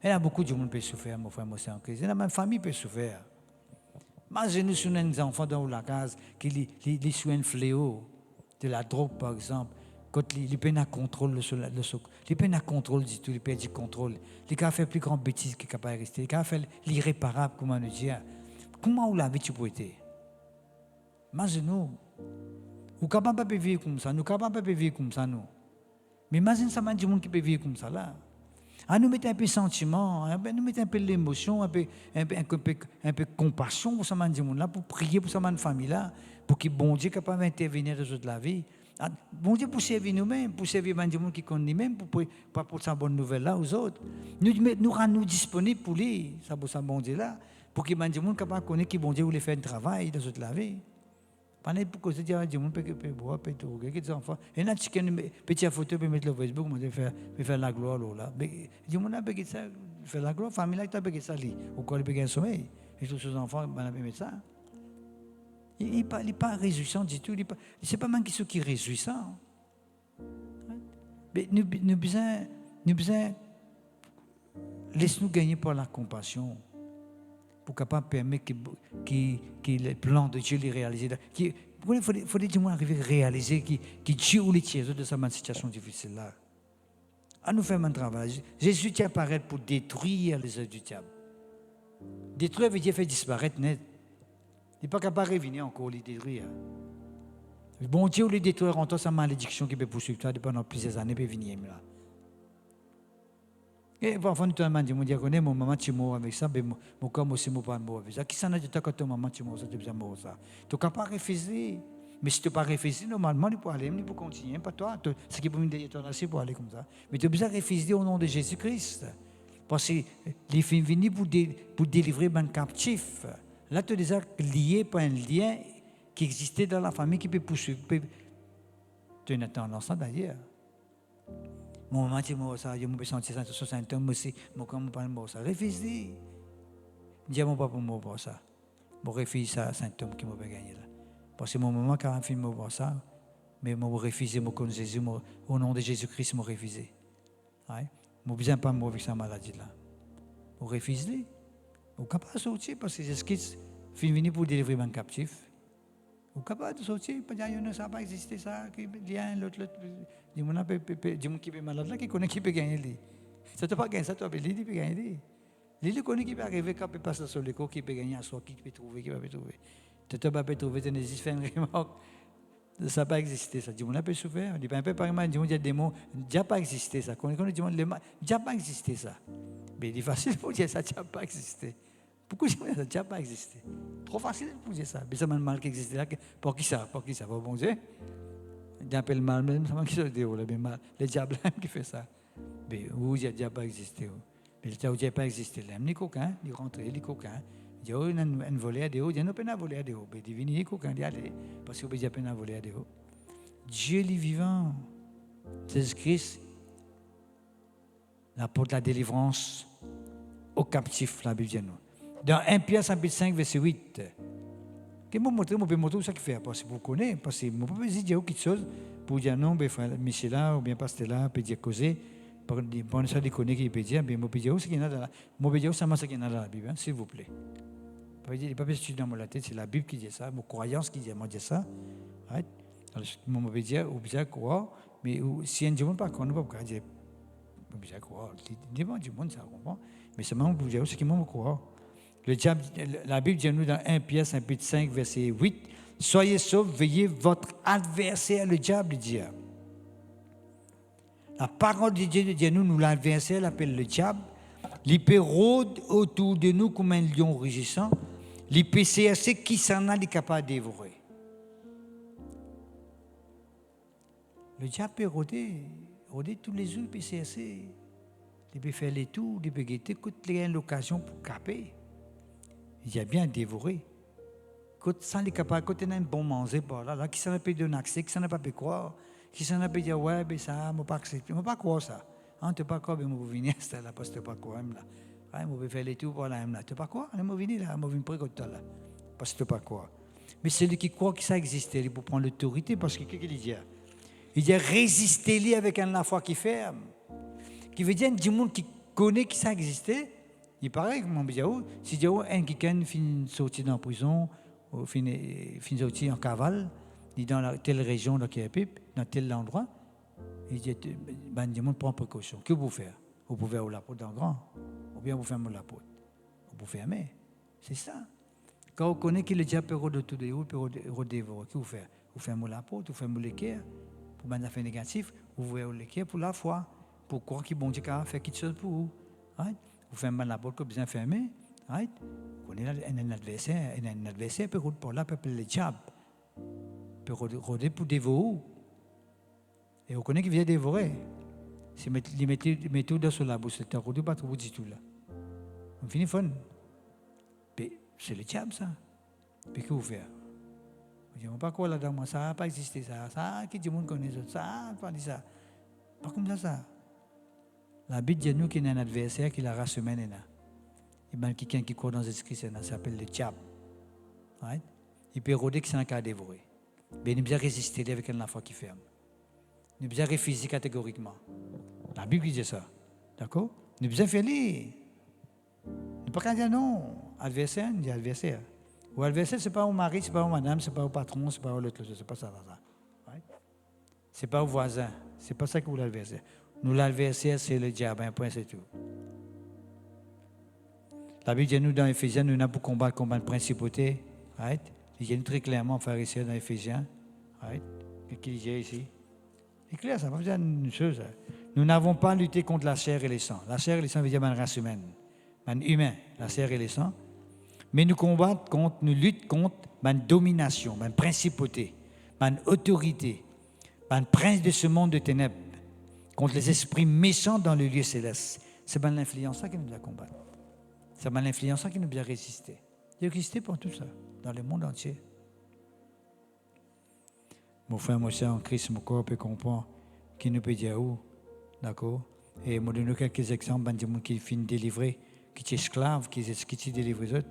Il y a beaucoup de monde qui peut souffrir, mon frère, mon soeur en Christ. Il y a même famille qui peut souffrir. Imaginez sur des enfants dans la case qui les sont un fléau de la drogue, par exemple. Quand les peines à contrôle, les peines à contrôle du tout, les peines du contrôle. Les gars font plus grande bêtise qui est capable de rester. Les gars font l'irréparable, comment nous dire. Comment vous l'avez tu peux être? Imaginez-nous. Nous ne sommes pas capables de vivre comme ça. Nous ne sommes pas capables de vivre comme ça, nous. Mais imaginez ça, du monde qui peut vivre comme ça, là. Nous mettons un peu de sentiment, nous mettons un peu l'émotion, un peu compassion pour ce monde-là, pour prier pour cette famille-là, pour que bon Dieu soit capable d'intervenir dans toute la vie. Bon Dieu pour servir nous-mêmes, pour servir les gens qui connaissent nous-mêmes, pour sa bonne nouvelle-là aux autres. Nous rendons disponibles pour lui, ça bon Dieu-là, pour que les gens soient capables de connaître que bon Dieu voulait faire un travail dans toute la vie. Pendant pour causer dire du monde peut boire peut tout regarder des enfants et là tu une petite photo peut mettre le Facebook moi faire la gloire là mais du monde a peut ça faire la gloire famille là tu peut ça li ou quoi peut gagner sommeil et tous ces enfants ben mettre ça il pas réjouissant du tout c'est pas même qui est réjouissant mais nous besoin laisse-nous gagner par la compassion pour capable permettre que le plan de Dieu les réalise. Il faut du moins arriver à réaliser que Dieu ou les tiers de cette situation difficile là. À nous faire un travail. Jésus tient apparaître pour détruire les œuvres du diable. Détruire veut dire faire disparaître net. Il n'est pas capable de revenir encore les détruire. Bon Dieu ou les détruire en tant que malédiction qui peut poursuivre toi pendant plusieurs années peut venir là. Et parfois nous te dit mon diaconé mon maman tu mort avec ça mais mon corps aussi mon pas mort avec ça qui s'en a dit quand ton maman tu mort ça tu besoin mort ça tu capable refuser mais si tu pas refuser normalement tu peux aller tu peux continuer pas toi ce qui peut me dire toi là pour aller comme ça mais tu as besoin refuser au nom de Jésus-Christ parce que les filles venus pour délivrer ben captif là tu es déjà lié par un lien qui existait dans la famille qui peut poursuivre tu es dans ça d'ailleurs. Mon maman, tu m'as ça, je me sens ce symptôme aussi, mon corps me parle de ça. Refusez. Dis à mon papa pour ça. Mon refuse ça, symptôme qui m'a gagné là. Parce que mon maman, quand elle filme pour ça, mais m'a refusé, mon connaît Jésus, au nom de Jésus-Christ, m'a refusé. Ouais. Mon besoin pas moi avec sa maladie là. Mon refusé. Au capable de sortir parce que Jésus-Christ fin venu pour délivrer mon captif. Au capable de sortir, pas dire non ça pas existé ça, qui lien l'autre. Du monde qui est malade là qui connaît qui peut gagner lui. Ça te pas gagner ça toi lui peut gagner lui. Lui connaît qui peut arriver quand peut passer sur le corps qui peut gagner à soi qui peut trouver qui va trouver. Tu peux pas trouver tu n'existe pas une remarque. Ça pas existé ça. Du monde peut souffrir, dit un peu par exemple du monde il y a des mots déjà pas existé ça. Quand du monde déjà pas existé ça. Mais il est facile pour dire ça déjà pas existé. Pourquoi ça déjà pas existé? Trop facile pour dire ça. Mais ça m'a mal qui existe là pour qui ça va bon Dieu. J'appelle mal, même ça qui se dit, le diable qui fait ça. Mais où il n'y a pas existé. Mais le diable n'a pas existé. Il n'y a coquin, il rentre, il coquin. Il y a un volet à Déo, il y a un peine à voler à Déo. Mais il vient coquin, il y a parce qu'il y a peine à voler à Déo. Dieu est vivant. Jésus-Christ, la porte de la délivrance aux captifs, la Bible dit nous. Dans 1 Pierre 5, verset 8. Que je peux montrer ça qui fait parce que vous connaissez parce que je ne peux pas dire quelque chose pour dire non frère Michel là ou bien pasteur là peut dire causer pour ça de connaître qui peut dire mais je peux dire ce qu'il y a dans la je peux dire ça ce qu'il y a dans la Bible s'il vous plaît. Pas dire pas étudier dans la tête c'est la Bible qui dit ça, mon croyance qui dit moi dire ça. Right? Alors je peux dire ou bien croire mais si un monde pas connaît pas dire bien croire dis-moi du monde ça comprend mais seulement pour dire ce qu'il me croire. Le diable, la Bible dit nous dans 1 Pierre 5, verset 8, « Soyez saufs, veillez votre adversaire, le diable, dit. » La parole de Dieu dit nous l'adversaire l'appelle le diable. Il peut rôder autour de nous comme un lion rugissant. Il peut chercher qui s'en a, il est capable de dévorer. Le diable peut rôder tous les jours, il peut chercher. Il peut faire les tours, il peut guetter l'occasion pour caper. Il y a bien dévoré. Quand ça est capable, quand on a un bon manger par là, qui s'en a pas donné accès, qui s'en a pas pu croire, qui s'en a pas dit ouais, ben ça, moi pas accepter, moi pas croire ça. On te pas croire, ben moi venir là, parce que tu pas croire là. Ouais, moi faire les tours par là, là. Tu pas croire, moi venir là, moi venir près de là, parce que tu pas croire. Mais celui qui croit que ça existait, il peut prendre l'autorité, parce que qu'est-ce qu'il dit? Il dit résister-lui avec la foi qui ferme, qui veut dire du monde qui connaît que ça existait. Il paraît que mon bijaou, si Dieu un qui fin sorti dans la prison, fin sorti en cavale, il dans telle région là qui est pipe, dans tel endroit, il dit ben du monde prend précaution. Que vous faire? Vous pouvez ouvrir la porte en grand, ou bien vous fermez la porte. Vous pouvez fermer. C'est ça. Quand vous connaissez que le diable peut rôder tout de haut, peut redévorer, que vous faites? Vous fermez la porte, vous fermez l'équerre pour un affaire négatif, vous ouvrez l'équerre pour la foi, pour croire que bon Dieu a fait quelque chose pour vous. Right? Vous fermez la porte, bien fermée. Right? Vous connaissez un adversaire peut rôder pour là, peut appeler le diable, peut rôder pour dévorer. Et vous connaissez qu'il vient dévorer. Si vous mettez tout dans la bouche, c'est un rôde pas trop du tout là. On finit fun. Mais c'est le diable ça. Puis que vous faites? Je ne pas quoi là-dedans, moi, ça n'a pas existé, ça, qui du monde connaît ça, pas dit ça. Pas comme ça. La Bible dit nous qu'il y a un adversaire qui la race humaine est là. Il y a quelqu'un qui croit dans Jésus-Christ, ça s'appelle le diable. Right? Il peut rôder qui s'en a dévoré. Mais il ne peut pas résister avec une foi qui ferme. Il ne peut pas refuser catégoriquement. La Bible dit ça. D'accord? Il ne peut pas faire les. Il ne peut pas dire non. Adversaire, il dit adversaire. Ou adversaire, ce n'est pas au mari, ce n'est pas au madame, ce n'est pas au patron, ce n'est pas au l'autre, ce n'est pas ça. Right? Ce n'est pas au voisin. Ce n'est pas ça que vous l'adversaire. Nous, l'adversaire, c'est le diable. Un point, c'est tout. La Bible dit nous dans Éphésiens, nous n'avons pas combattre de principauté. Right? Il dit nous très clairement, pharisiens dans Éphésiens. Right? Qu'est-ce qu'il dit ici? C'est clair, ça ne va pas dire une chose. Nous n'avons pas lutté contre la chair et les sangs. La chair et les sangs veut dire la race humaine. Man humain, la chair et les sangs. Mais nous luttons contre la domination, la principauté, la autorité, le prince de ce monde de ténèbres, contre les esprits méchants dans le lieu céleste. C'est l'influence qui nous doit combattre. C'est l'influence qui nous doit résister. Il existe pour tout ça, dans le monde entier. Mon frère, mon soeur en Christ, mon corps peut comprendre qui nous peut dire où. D'accord? Et je donne quelques exemples de gens qui finissent délivrés, qui sont esclaves, qui sont délivrés.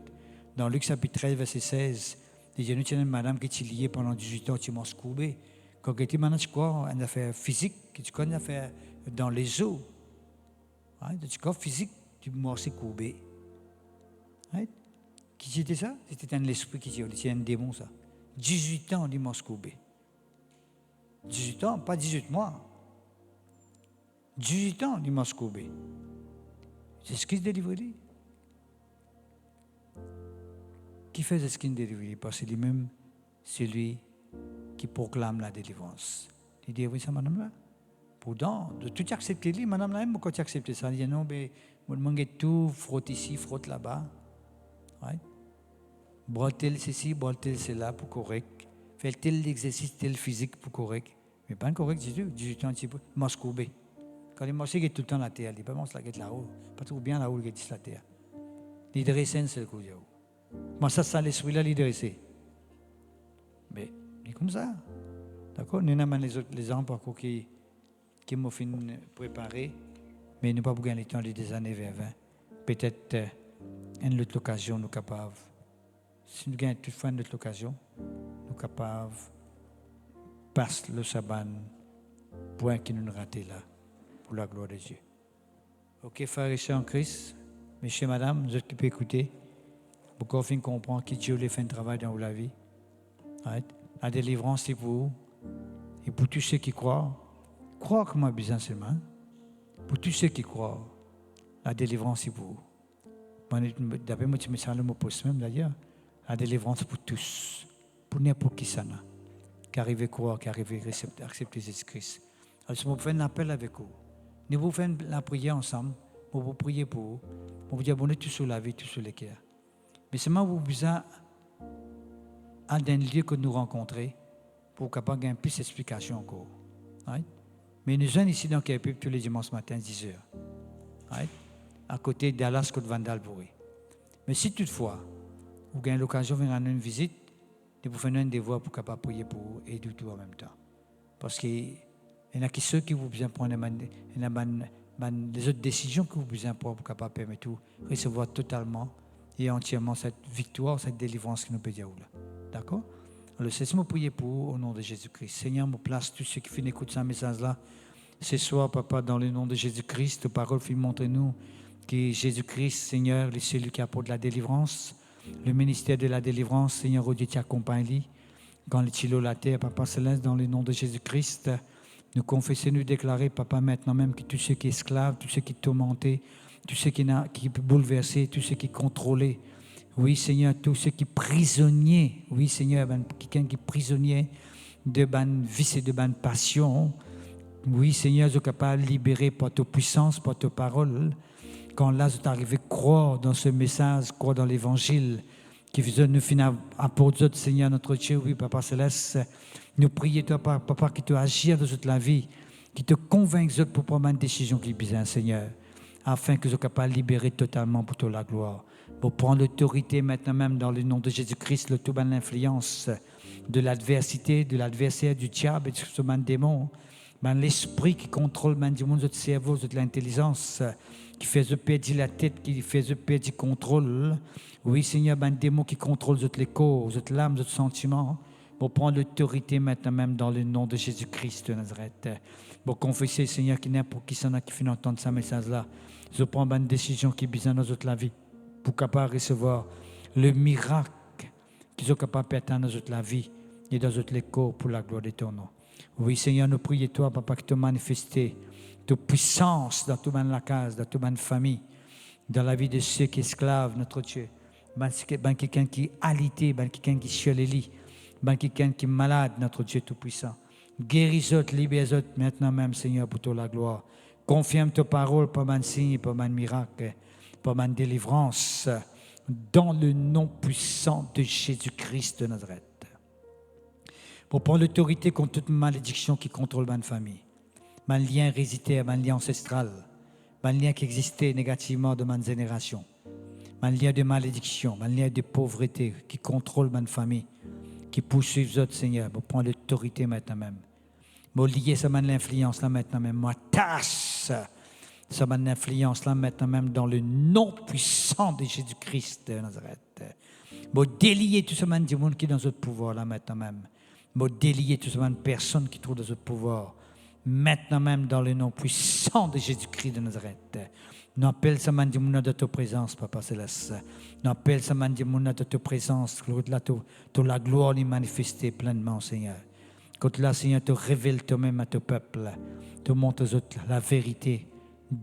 Dans Luc chapitre 13, verset 16, il y a une madame qui est liée pendant 18 ans, qui m'a scoubé. Quand elle était maintenant, je crois, une affaire physique, qui connais une affaire dans les eaux. Tu corps physique, tu m'as coubé. Qui c'était ça? C'était un esprit qui était un démon, ça. 18 ans, il m'a scoubé. 18 ans, pas 18 mois. 18 ans, il m'a scoubé. C'est ce qui se délivre. Qui fait ce qui se délivre? Parce que lui-même, c'est lui qui proclame la délivrance. Il dit, oui, ça, madame-là. Pourtant, de tout accepter, lui, madame-là, même quand tu acceptes ça, il dit, non, mais, je mange tout, frotte ici, frotte là-bas. Right? Boit-elle ceci, boit-elle cela pour correct. Fait-elle l'exercice tel physique pour correct. Mais pas correct, Jésus, 18 ans, il m'a scoubé. Quand il m'a dit qu'il est tout le temps la terre, il dit, pas moi, c'est là-haut. Pas trop bien là-haut, il dit la terre. Il dresse, c'est le coup, moi, ça, l'esprit-là, il dresse. Mais, il est comme ça. D'accord? Nous avons les gens encore qui m'ont fait préparer, mais nous n'avons pas gagné le temps des années vers 20. Peut-être une autre occasion, nous sommes capables. Si nous gagnons toutefois une autre occasion, nous sommes capables de passer le sabbat, point qui nous raté là, pour la gloire de Dieu. Ok, frères et sœurs en Christ, messieurs, madame, vous êtes qui pouvez écouter, pour qu'on finisse comprendre que Dieu a fait un travail dans la vie. Right? La délivrance, c'est pour vous. Et pour tous ceux qui croient, croire comme un besoin seulement. Pour tous ceux qui croient, la délivrance, c'est pour vous. D'après moi, tu me sens le mot poste même d'ailleurs. La délivrance pour tous, pour n'importe qui ça n'a. Qui arrive à croire, qui arrive à accepter Jésus-Christ. Alors, si vous faites un appel avec vous, nous vous faisons la prière ensemble, pour vous prier pour vous, pour vous dire bonne tout sur la vie, tout sur les cœurs. Mais seulement vous besoin à d'un lieu que nous rencontrons pour capable gagner plus d'explications encore. Right? Mais nous sommes ici dans Cape tous les dimanches matin, 10h. Right? À côté d'Alas Côte Vandalbury. Mais si toutefois, vous avez l'occasion de venir une visite, de vous faire un devoir pour capable prier pour vous et du tout en même temps. Parce qu'il y en a qui ceux qui vous besoin prendre les autres décisions que vous besoin prendre pour capable permettre tout recevoir totalement et entièrement cette victoire, cette délivrance qui nous peut dire là. D'accord? Alors, laissez-moi prier pour vous au nom de Jésus-Christ. Seigneur, me place tous ceux qui finissent écouter ce message-là. Ce soir, Papa, dans le nom de Jésus-Christ, ta parole fait montrer nous que Jésus-Christ, Seigneur, est celui qui apporte la délivrance. Le ministère de la délivrance, Seigneur, oh Dieu, t'accompagne. Quand les tilo la terre, Papa Céleste, dans le nom de Jésus-Christ, nous confessons, nous déclarer, Papa, maintenant même que tous ceux qui sont esclaves, tous ceux qui sont tourmentés, tous ceux qui sont bouleversés, tous ceux qui sont contrôlés, oui, Seigneur, tous ceux qui sont prisonniers, oui, Seigneur, quelqu'un qui est prisonnier de ban vice et de ban passion, oui, Seigneur, je suis capable de libérer par ta puissance, par ta parole. Quand là, je suis arrivé à croire dans ce message, croire dans l'évangile, qui nous finit à porter, Seigneur, notre Dieu, oui, Papa Céleste, nous prions, toi, Papa, qui te agir dans toute la vie, qui te convainc pour prendre une décision qui est bien, Seigneur, afin que je sois capable de libérer totalement pour toi la gloire. Pour prendre l'autorité maintenant même dans le nom de Jésus-Christ, le tout ban l'influence, de l'adversité, de l'adversaire, du diable et de ce démon. L'esprit qui contrôle notre cerveau, l'intelligence, qui fait perdre la tête, qui fait perdre le contrôle. Oui, Seigneur, démon qui contrôle les corps, l'âme, les sentiments. Pour prendre l'autorité maintenant même dans le nom de Jésus-Christ de Nazareth. Pour confesser, Seigneur, qu'il n'importe qui s'en a qui finit entendre ce message-là. Je prends une décision qui est besoin dans notre vie. Pour capable recevoir le miracle qu'ils sont capables d'atteindre dans notre vie et dans notre corps pour la gloire de ton nom. Oui, Seigneur, nous prions toi, Papa, que tu manifestes ta puissance dans toute la case, dans toute la famille, dans la vie de ceux qui sont esclaves, notre Dieu. Quelqu'un qui est alité, quelqu'un qui est sur les lits, quelqu'un qui est malade, notre Dieu Tout-Puissant. Guéris-eux, libère-eux maintenant même, Seigneur, pour toute la gloire. Confirme ta parole par un signe, par un miracle, par une délivrance, dans le nom puissant de Jésus-Christ de Nazareth. Pour prendre l'autorité contre toute malédiction qui contrôle ma famille, un lien héréditaire, un lien ancestral, un lien qui existait négativement de ma génération, un lien de malédiction, un lien de pauvreté qui contrôle ma famille, qui poursuit les autres, Seigneur, pour prendre l'autorité maintenant même. Moi, lier ça m'a l'influence là maintenant même. Moi, tasse ça m'a l'influence là maintenant même dans le nom puissant de Jésus-Christ de Nazareth. Moi, délier tout ce monde qui est dans notre pouvoir là maintenant même. Moi, délier tout ce monde personne qui trouve dans notre pouvoir. Maintenant même dans le nom puissant de Jésus-Christ de Nazareth. Nous appelons ce monde de ta présence, Papa Céleste. Nous appelons ce monde de ta présence. La gloire est manifestée pleinement, Seigneur. Quand là, Seigneur, te révèle toi-même à ton peuple, te montre la vérité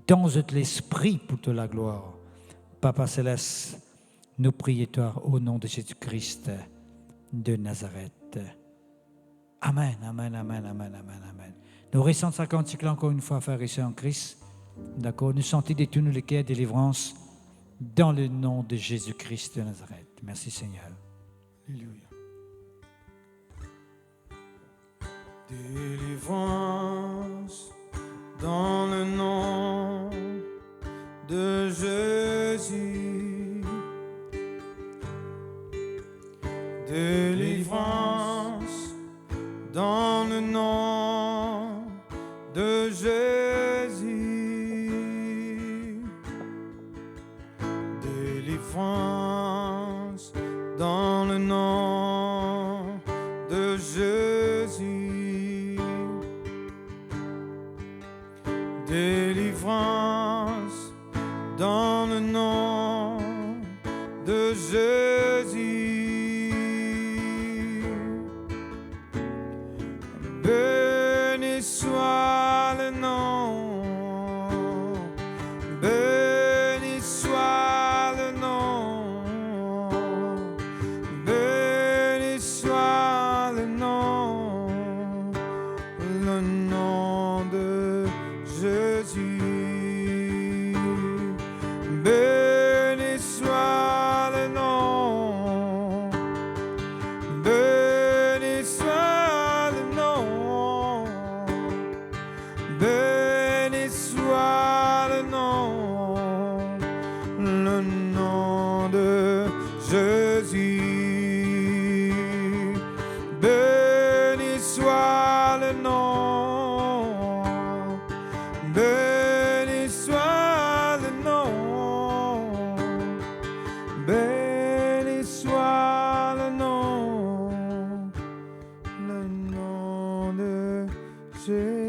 dans l'esprit pour te la gloire. Papa Céleste, nous prions toi au nom de Jésus-Christ de Nazareth. Amen, amen, amen, amen, amen, amen. Nous restons 50 cycles encore une fois, frères et sœurs en Christ. D'accord? Nous sentons des tous les cœurs, délivrance dans le nom de Jésus-Christ de Nazareth. Merci Seigneur. Alléluia. Délivrance dans le nom de Jésus. Délivrance dans le nom de Jésus. Délivrance dans le nom de Jésus. Délivrance dans le nom de Jésus. Béni soit le nom, béni soit le nom, béni soit le nom de Jésus. Béni soit le nom, béni soit le nom, béni soit le nom de Jésus. Béni soit le nom, béni soit le nom, béni soit le nom de Jésus.